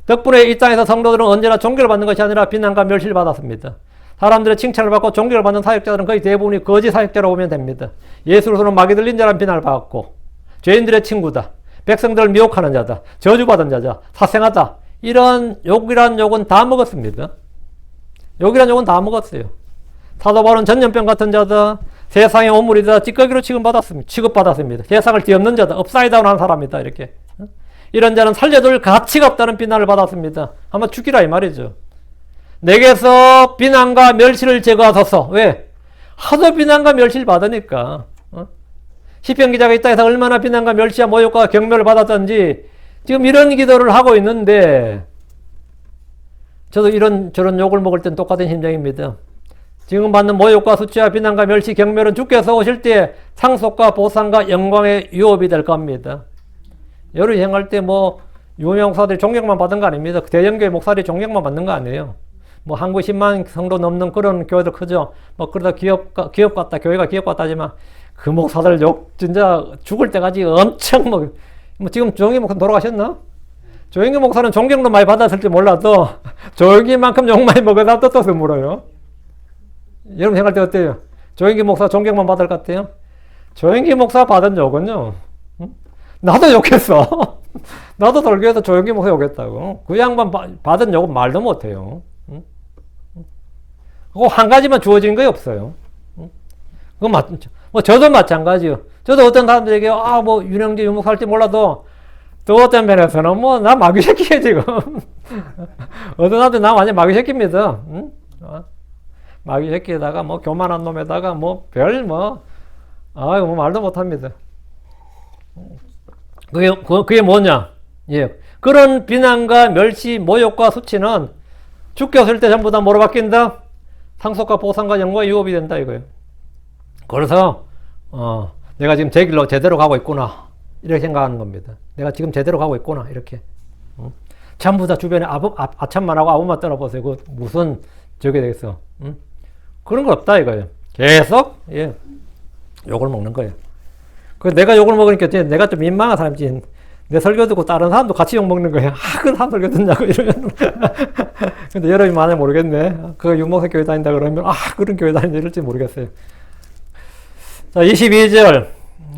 덕분에 이 땅에서 성도들은 언제나 존경을 받는 것이 아니라 비난과 멸시를 받았습니다. 사람들의 칭찬을 받고 존경을 받는 사역자들은 거의 대부분이 거짓 사역자라고 보면 됩니다. 예수로서는 마귀 들린 자라는 비난을 받았고 죄인들의 친구다. 백성들을 미혹하는 자다. 저주받은 자다. 사생하다. 이런 욕이란 욕은 다 먹었습니다. 욕이란 욕은 다 먹었어요. 사도 바울은 전염병 같은 자다. 세상의 오물이다. 찌꺼기로 취급받았습니다. 세상을 뒤엎는 자다. 업사이드다운한 사람이다. 이렇게. 이런 자는 살려둘 가치가 없다는 비난을 받았습니다. 아마 죽이라 이 말이죠. 내게서 비난과 멸시를 제거하소서. 왜? 하도 비난과 멸시를 받으니까. 시편 기자가 이 땅에서 얼마나 비난과 멸시와 모욕과 경멸을 받았던지 지금 이런 기도를 하고 있는데 저도 저런 욕을 먹을 땐 똑같은 심정입니다. 지금 받는 모욕과 수치와 비난과 멸시, 경멸은 주께서 오실 때 상속과 보상과 영광의 유업이 될 겁니다. 여러 행할 때 뭐 유명 목사들이 존경만 받은 거 아닙니다. 대형교회 목사들이 존경만 받는 거 아니에요. 뭐 한국 10만 성도 넘는 그런 교회도 크죠. 뭐 그러다 기업 같다, 교회가 기업 같다지만 그 목사들 욕 진짜 죽을 때까지 엄청 뭐 지금 조영기 목사 돌아가셨나? 조영기 목사는 존경도 많이 받았을지 몰라도 조영기만큼 욕 많이 먹어서 떳떳해 물어요. 여러분 생각할 때 어때요? 조영기 목사 존경만 받을 것 같아요? 조영기 목사 받은 욕은요. 나도 욕했어. 나도 돌교에서 조영기 목사 욕했다고. 그 양반 받은 욕은 말도 못해요. 그거 한 가지만 주어진 게 없어요. 그거 뭐 저도 마찬가지요. 저도 어떤 사람들에게 뭐 윤영재 유목할지 몰라도 또 어떤 면에서는 뭐 나 마귀 새끼야 지금. 어떤 사람들 나 완전 마귀 새끼입니다. 응? 마귀 새끼에다가 뭐 교만한 놈에다가 뭐 뭐 말도 못합니다. 그게 뭐냐? 예. 그런 비난과 멸시, 모욕과 수치는 죽게 오실 때 전부 다 뭐로 바뀐다? 상속과 보상과 영광의 유업이 된다 이거예요. 그래서 내가 지금 제 길로 제대로 가고 있구나 이렇게 생각하는 겁니다. 내가 지금 제대로 가고 있구나 이렇게. 전부 다 주변에 아참만 하고 아부만 떠나보세요. 그 무슨 저게 되겠어? 그런 거 없다 이거예요. 계속 욕을 먹는 거예요. 그 내가 욕을 먹으니까 내가 좀 민망한 사람이지. 내 설교 듣고 다른 사람도 같이 욕 먹는 거예요. 그 사람 설교 듣냐고 이러면. 근데 여러분이 만약 모르겠네. 그 육목사 교회 다닌다 그러면 그런 교회 다닌다 이럴지 모르겠어요. 자, 22절.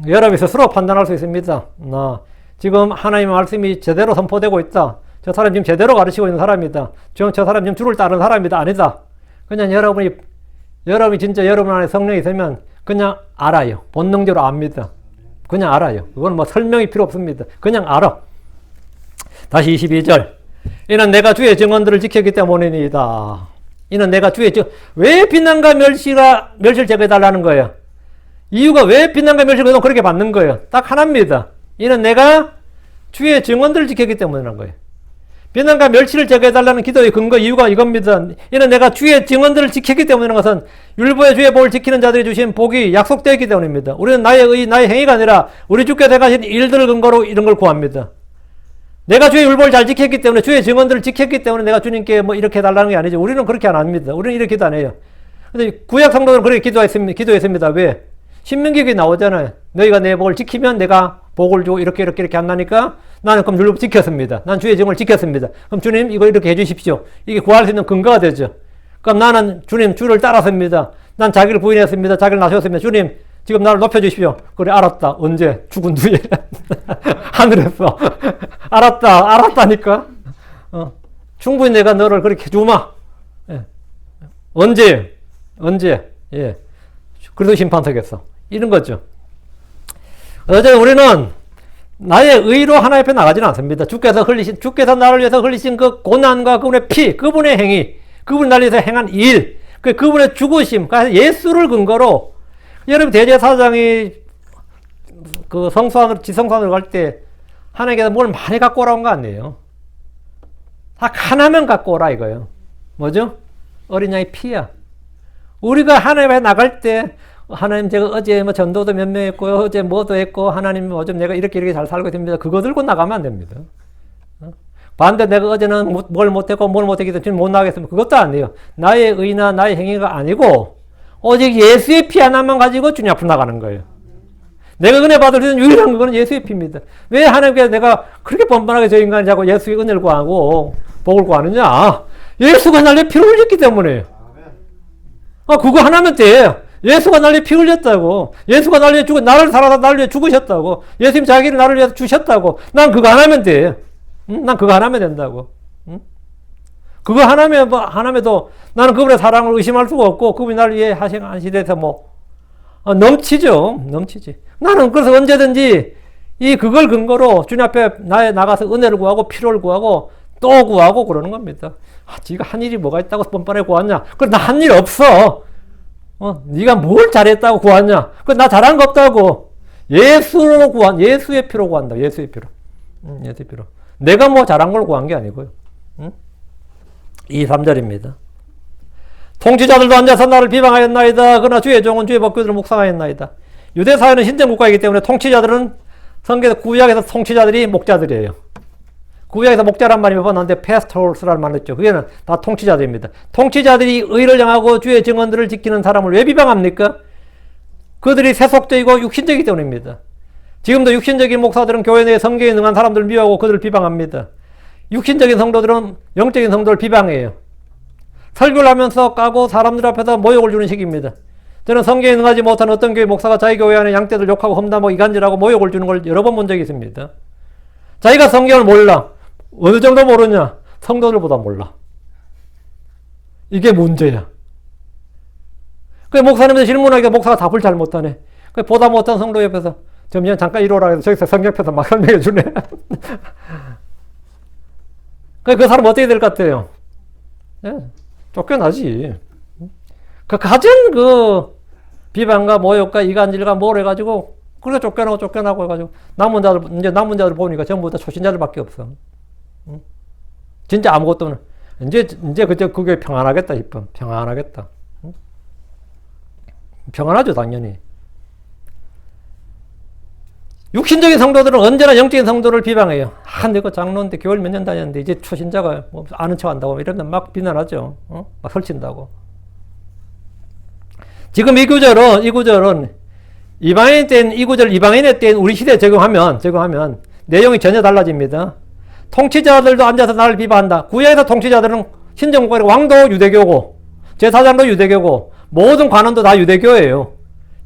여러분이 스스로 판단할 수 있습니다. 지금 하나님의 말씀이 제대로 선포되고 있다. 저 사람 지금 제대로 가르치고 있는 사람이다. 저 사람 지금 주를 따르는 사람이다. 아니다. 그냥 여러분이 진짜 여러분 안에 성령이 있으면 그냥 알아요. 본능적으로 압니다. 그냥 알아요. 그건 뭐 설명이 필요 없습니다. 그냥 알아. 다시 22절. 이는 내가 주의 증언들을 지켰기 때문이다. 이는 내가 왜 비난과 멸시를 제거해달라는 거예요? 이유가 왜 비난과 멸시를 그렇게 받는 거예요? 딱 하나입니다. 이는 내가 주의 증언들을 지켰기 때문이라는 거예요. 비난과 멸시를 제거해달라는 기도의 근거 이유가 이겁니다. 이는 내가 주의 증언들을 지켰기 때문이라는 것은 율법의 주의 법을 지키는 자들이 주신 복이 약속되어 있기 때문입니다. 우리는 나의 행위가 아니라 우리 주께서 행하신 일들을 근거로 이런 걸 구합니다. 내가 주의 율법을 잘 지켰기 때문에 주의 증언들을 지켰기 때문에 내가 주님께 뭐 이렇게 해달라는 게 아니죠. 우리는 그렇게 안 합니다. 우리는 이렇게 기도 안 해요. 근데 구약 성도들은 그렇게 기도했습니다. 왜? 신명기에 나오잖아요. 너희가 내 복을 지키면 내가 복을 주고 이렇게 한다니까 나는 그럼 율법 지켰습니다. 난 주의 증언을 지켰습니다. 그럼 주님 이거 이렇게 해주십시오. 이게 구할 수 있는 근거가 되죠. 그럼 나는 주님 주를 따랐습니다. 난 자기를 부인했습니다. 자기를 나셨습니다. 주님, 지금 나를 높여주십시오. 그래, 알았다. 언제? 죽은 뒤에. 하늘에서. 알았다니까. 충분히 내가 너를 그렇게 주마. 예. 언제? 예. 그래도 심판서겠어. 이런 거죠. 어제 우리는 나의 의로 하나님 앞에 나가지는 않습니다. 주께서 나를 위해서 흘리신 그 고난과 그분의 피, 그분의 행위, 그분이 나를 위해서 행한 일, 그분의 죽으심, 예수를 근거로, 여러분 대제사장이 그 지성소안으로 갈 때 하나님께서 뭘 많이 갖고 오라는 거 아니에요. 딱 하나만 갖고 오라 이거예요. 뭐죠? 어린 양의 피야. 우리가 하나님 앞에 나갈 때 하나님 제가 어제 뭐 전도도 몇 명 했고요. 어제 뭐도 했고 하나님 좀 내가 이렇게 잘 살고 있습니다. 그거 들고 나가면 안 됩니다. 반대 내가 어제는 뭘 못했고 뭘 못했기 때문에 못 나가겠습니다. 그것도 아니에요. 나의 의나 나의 행위가 아니고 오직 예수의 피 하나만 가지고 주님 앞으로 나가는 거예요. 내가 은혜 받을 수 있는 유일한 그거는 예수의 피입니다. 왜 하나님께서 내가 그렇게 뻔뻔하게 저 인간이 자꾸 예수의 은혜를 구하고 복을 구하느냐? 예수가 나를 피를 흘렸기 때문에. 그거 하나면 돼. 예수가 나를 피 흘렸다고. 예수가 나를 위해 나를 살아서 나를 위해 죽으셨다고. 예수님 자기를 나를 위해서 주셨다고. 난 그거 하나면 돼. 난 그거 하나면 된다고. 그거 하나면도 나는 그분의 사랑을 의심할 수가 없고 그분이 나를 위해 하신 시대에서 넘치지. 나는 그래서 언제든지 그걸 근거로 주님 앞에 나가서 은혜를 구하고 필요를 구하고 또 구하고 그러는 겁니다. 네가 한 일이 뭐가 있다고 뻔뻔하게 구하냐? 그래 나 한 일 없어. 네가 뭘 잘했다고 구하냐? 그래 나 잘한 거 없다고. 예수의 피로 구한다. 예수의 피로. 예수의 피로. 내가 뭐 잘한 걸 구한 게 아니고요. 2, 3절입니다. 통치자들도 앉아서 나를 비방하였나이다. 그러나 주의 종은 주의 법궤들을 묵상하였나이다. 유대사회는 신정국가이기 때문에 통치자들은 성경에서 구약에서 통치자들이 목자들이에요. 구약에서 목자란 말이 몇 번 나오는데 pastorals라는 말을 했죠. 그게는 다 통치자들입니다. 통치자들이 의를 향하고 주의 증언들을 지키는 사람을 왜 비방합니까? 그들이 세속적이고 육신적이기 때문입니다. 지금도 육신적인 목사들은 교회 내에 성경에 능한 사람들을 미워하고 그들을 비방합니다. 육신적인 성도들은 영적인 성도를 비방해요. 설교를 하면서 까고 사람들 앞에서 모욕을 주는 식입니다. 저는 성경에 능하지 못한 어떤 교회 목사가 자기 교회 안에 양떼들 욕하고 험담하고 이간질하고 모욕을 주는 걸 여러 번 본 적이 있습니다. 자기가 성경을 몰라. 어느 정도 모르냐? 성도들보다 몰라. 이게 문제야. 그 목사님들 질문하니까 목사가 답을 잘 못하네. 그 보다 못한 성도 옆에서 잠깐 이리 오라 해서 저기서 성경 펴서 막 설명해 주네. 그 사람 어떻게 될 것 같아요? 쫓겨나지. 가진 비방과 모욕과 이간질과 뭘 해가지고, 그래서 쫓겨나고 해가지고, 남은 자들 보니까 전부 다 초신자들밖에 없어. 진짜 아무것도 없는. 이제 그게 평안하겠다 싶어. 평안하겠다. 평안하죠, 당연히. 육신적인 성도들은 언제나 영적인 성도를 비방해요. 내가 장로인데 교회를 몇 년 다녔는데 이제 초신자가 아는 척 한다고 이러면 막 비난하죠. 막 설친다고. 지금 이 구절은 이방인의 때인 우리 시대에 적용하면 내용이 전혀 달라집니다. 통치자들도 앉아서 나를 비방한다. 구약에서 통치자들은 신정국가 왕도 유대교고 제사장도 유대교고 모든 관원도 다 유대교예요.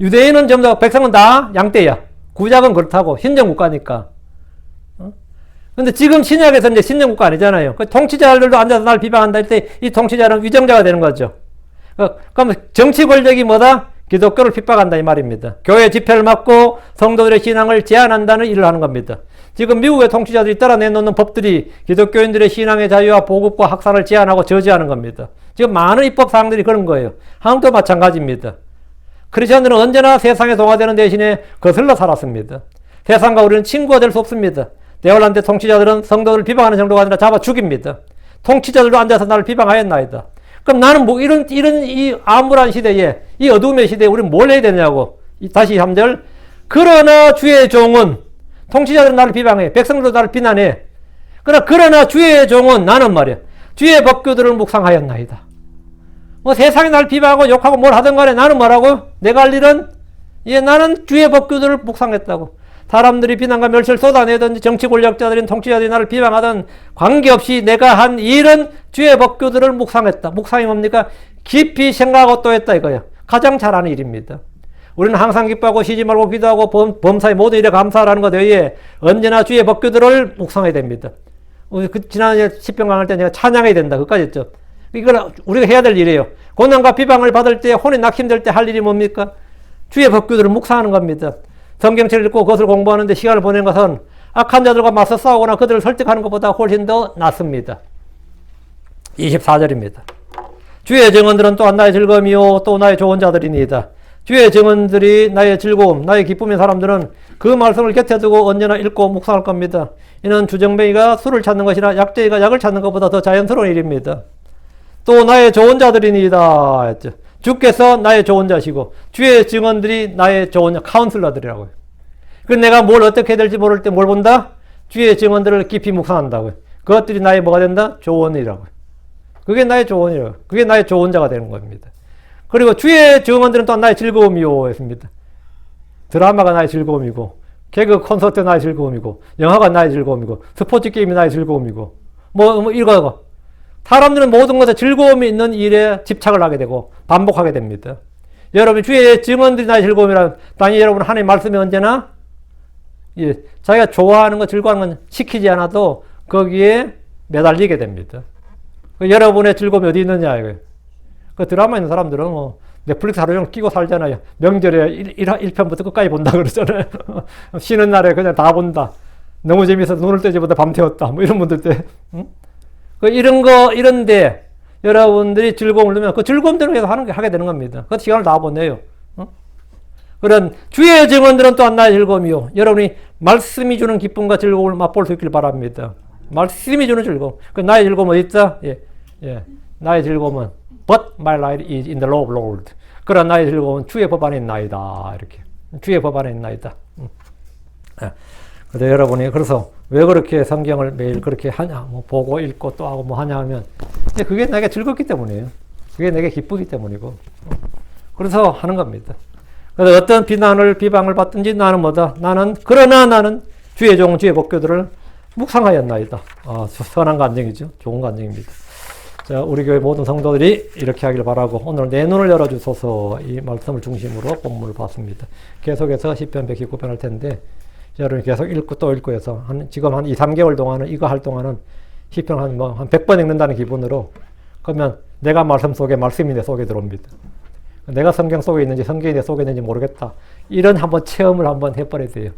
유대인은 전부 다 백성은 다 양떼야. 구약은 그렇다고 신정국가니까. 근데 지금 신약에서 이제 신정국가 아니잖아요. 통치자들도 앉아서 나를 비방한다 할 때 이 통치자는 위정자가 되는 거죠. 그럼 정치 권력이 뭐다? 기독교를 핍박한다 이 말입니다. 교회 집회를 막고 성도들의 신앙을 제한한다는 일을 하는 겁니다. 지금 미국의 통치자들이 따라 내놓는 법들이 기독교인들의 신앙의 자유와 보급과 확산을 제한하고 저지하는 겁니다. 지금 많은 입법 사항들이 그런 거예요. 한국도 마찬가지입니다. 크리스천들은 언제나 세상에 동화되는 대신에 거슬러 살았습니다. 세상과 우리는 친구가 될 수 없습니다. 네덜란드 통치자들은 성도들을 비방하는 정도가 아니라 잡아 죽입니다. 통치자들도 앉아서 나를 비방하였나이다. 그럼 나는 이런 이 암울한 시대에, 이 어두움의 시대에 우리는 뭘 해야 되냐고. 다시 3절. 그러나 주의 종은, 통치자들은 나를 비방해. 백성들도 나를 비난해. 그러나 주의 종은 나는 말이야. 주의 법규들을 묵상하였나이다. 세상이 나를 비방하고 욕하고 뭘 하든 간에 나는 뭐라고? 내가 할 일은, 나는 주의 법규들을 묵상했다고. 사람들이 비난과 멸시를 쏟아내든지 정치 권력자들인 통치자들이 나를 비방하든 관계없이 내가 한 일은 주의 법규들을 묵상했다. 묵상이 뭡니까? 깊이 생각하고 또 했다 이거야. 가장 잘하는 일입니다. 우리는 항상 기뻐하고 쉬지 말고 기도하고 범사의 모든 일에 감사하라는 것 외에 언제나 주의 법규들을 묵상해야 됩니다. 지난해 10편 강할 때 내가 찬양해야 된다. 그까지 했죠. 이걸 우리가 해야 될 일이에요. 고난과 비방을 받을 때, 혼이 나기 힘들 때 할 일이 뭡니까? 주의 법규들을 묵상하는 겁니다. 성경책을 읽고 그것을 공부하는데 시간을 보내는 것은 악한 자들과 맞서 싸우거나 그들을 설득하는 것보다 훨씬 더 낫습니다. 24절입니다. 주의 증언들은 또한 나의 즐거움이요 또 나의 좋은 자들이니이다. 주의 증언들이 나의 즐거움, 나의 기쁨인 사람들은 그 말씀을 곁에 두고 언제나 읽고 묵상할 겁니다. 이는 주정뱅이가 술을 찾는 것이나 약쟁이가 약을 찾는 것보다 더 자연스러운 일입니다. 또 나의 좋은 자들이니이다 했죠. 주께서 나의 좋은 자시고 주의 증언들이 나의 좋은 카운슬러들이라고요. 그래서 내가 뭘 어떻게 해야 될지 모를 때 뭘 본다? 주의 증언들을 깊이 묵상한다고요. 그것들이 나의 뭐가 된다? 조언이라고요. 그게 나의 조언이라고요. 그게 나의 좋은 자가 되는 겁니다. 그리고 주의 증언들은 또한 나의 즐거움이요 했습니다. 드라마가 나의 즐거움이고 개그 콘서트 나의 즐거움이고 영화가 나의 즐거움이고 스포츠 게임이 나의 즐거움이고 뭐 이거 사람들은 모든 것에 즐거움이 있는 일에 집착을 하게 되고 반복하게 됩니다. 여러분 주의 증언들이 나의 즐거움이라면 당연히 여러분 하나님의 말씀이 언제나 자기가 좋아하는 거 즐거워하는 건 시키지 않아도 거기에 매달리게 됩니다. 여러분의 즐거움이 어디 있느냐 이거예요. 그 드라마 있는 사람들은 뭐 넷플릭스 하루 종일 끼고 살잖아요. 명절에 1편부터 끝까지 본다 그러잖아요. 쉬는 날에 그냥 다 본다. 너무 재미있어서 눈을 떼지보다 밤새웠다. 뭐 이런 분들 때. 응? 이런데 여러분들이 즐거움을 누면 그 즐거움대로 계속 하게 되는 겁니다. 그 시간을 다 보내요. 응? 그런 주의 증언들은 또한 나의 즐거움이요. 여러분이 말씀이 주는 기쁨과 즐거움을 맛볼 수 있길 바랍니다. 말씀이 주는 즐거움. 그 나의 즐거움은 어디 있다? 나의 즐거움은 But my light is in the law of Lord. 그러나 나의 즐거움은 주의 법 안에 있나이다. 이렇게. 주의 법 안에 있나이다. 그래서 여러분이 그래서 왜 그렇게 성경을 매일 그렇게 하냐? 뭐 보고 읽고 또 하고 뭐 하냐 하면 그게 내게 즐겁기 때문이에요. 그게 내게 기쁘기 때문이고. 그래서 하는 겁니다. 그래서 어떤 비방을 받든지 나는 뭐다? 그러나 나는 주의 종, 주의 법규들을 묵상하였나이다. 선한 간증이죠. 좋은 간증입니다. 자, 우리 교회 모든 성도들이 이렇게 하길 바라고 오늘 내 눈을 열어주소서 이 말씀을 중심으로 본문을 봤습니다. 계속해서 시편 119편 할 텐데 여러분이 계속 읽고 또 읽고 해서 지금 한 2, 3개월 동안은 이거 할 동안은 시편 한 100번 읽는다는 기분으로 그러면 내가 말씀 속에 말씀이 내 속에 들어옵니다. 내가 성경 속에 있는지 성경이 내 속에 있는지 모르겠다. 이런 한번 체험을 한번 해버려야 돼요.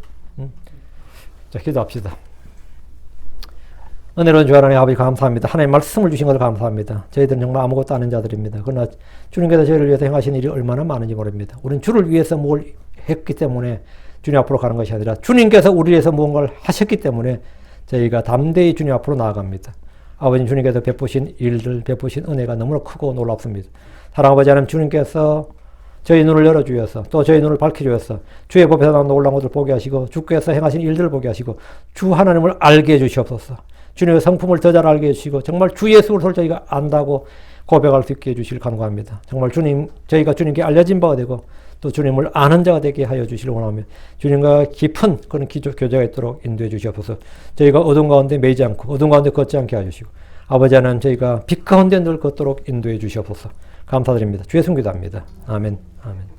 자, 기도합시다. 은혜로운 주 하나님 아버지 감사합니다. 하나님 말씀을 주신 것을 감사합니다. 저희들은 정말 아무것도 아는 자들입니다. 그러나 주님께서 저희를 위해서 행하신 일이 얼마나 많은지 모릅니다. 우리는 주를 위해서 뭘 했기 때문에 주님 앞으로 가는 것이 아니라 주님께서 우리 위해서 무언가를 하셨기 때문에 저희가 담대히 주님 앞으로 나아갑니다. 아버지 주님께서 베푸신 일들, 베푸신 은혜가 너무나 크고 놀랍습니다. 사랑하는 아버지 하나님 주님께서 저희 눈을 열어주셔서 또 저희 눈을 밝혀주셔서 주의 법에서 나온 놀라운 것을 보게 하시고 주께서 행하신 일들을 보게 하시고 주 하나님을 알게 해주시옵소서. 주님의 성품을 더 잘 알게 해주시고 정말 주 예수를 저희가 안다고 고백할 수 있게 해주시길 간구합니다. 정말 저희가 주님께 알려진 바가 되고 또 주님을 아는 자가 되게 하여 주시길 원하며 주님과 깊은 그런 교제가 있도록 인도해 주시옵소서. 저희가 어둠 가운데 매이지 않고 어둠 가운데 걷지 않게 하시고 아버지 하나님 저희가 빛 가운데 늘 걷도록 인도해 주시옵소서. 감사드립니다. 주의 손 기도합니다. 아멘. 아멘.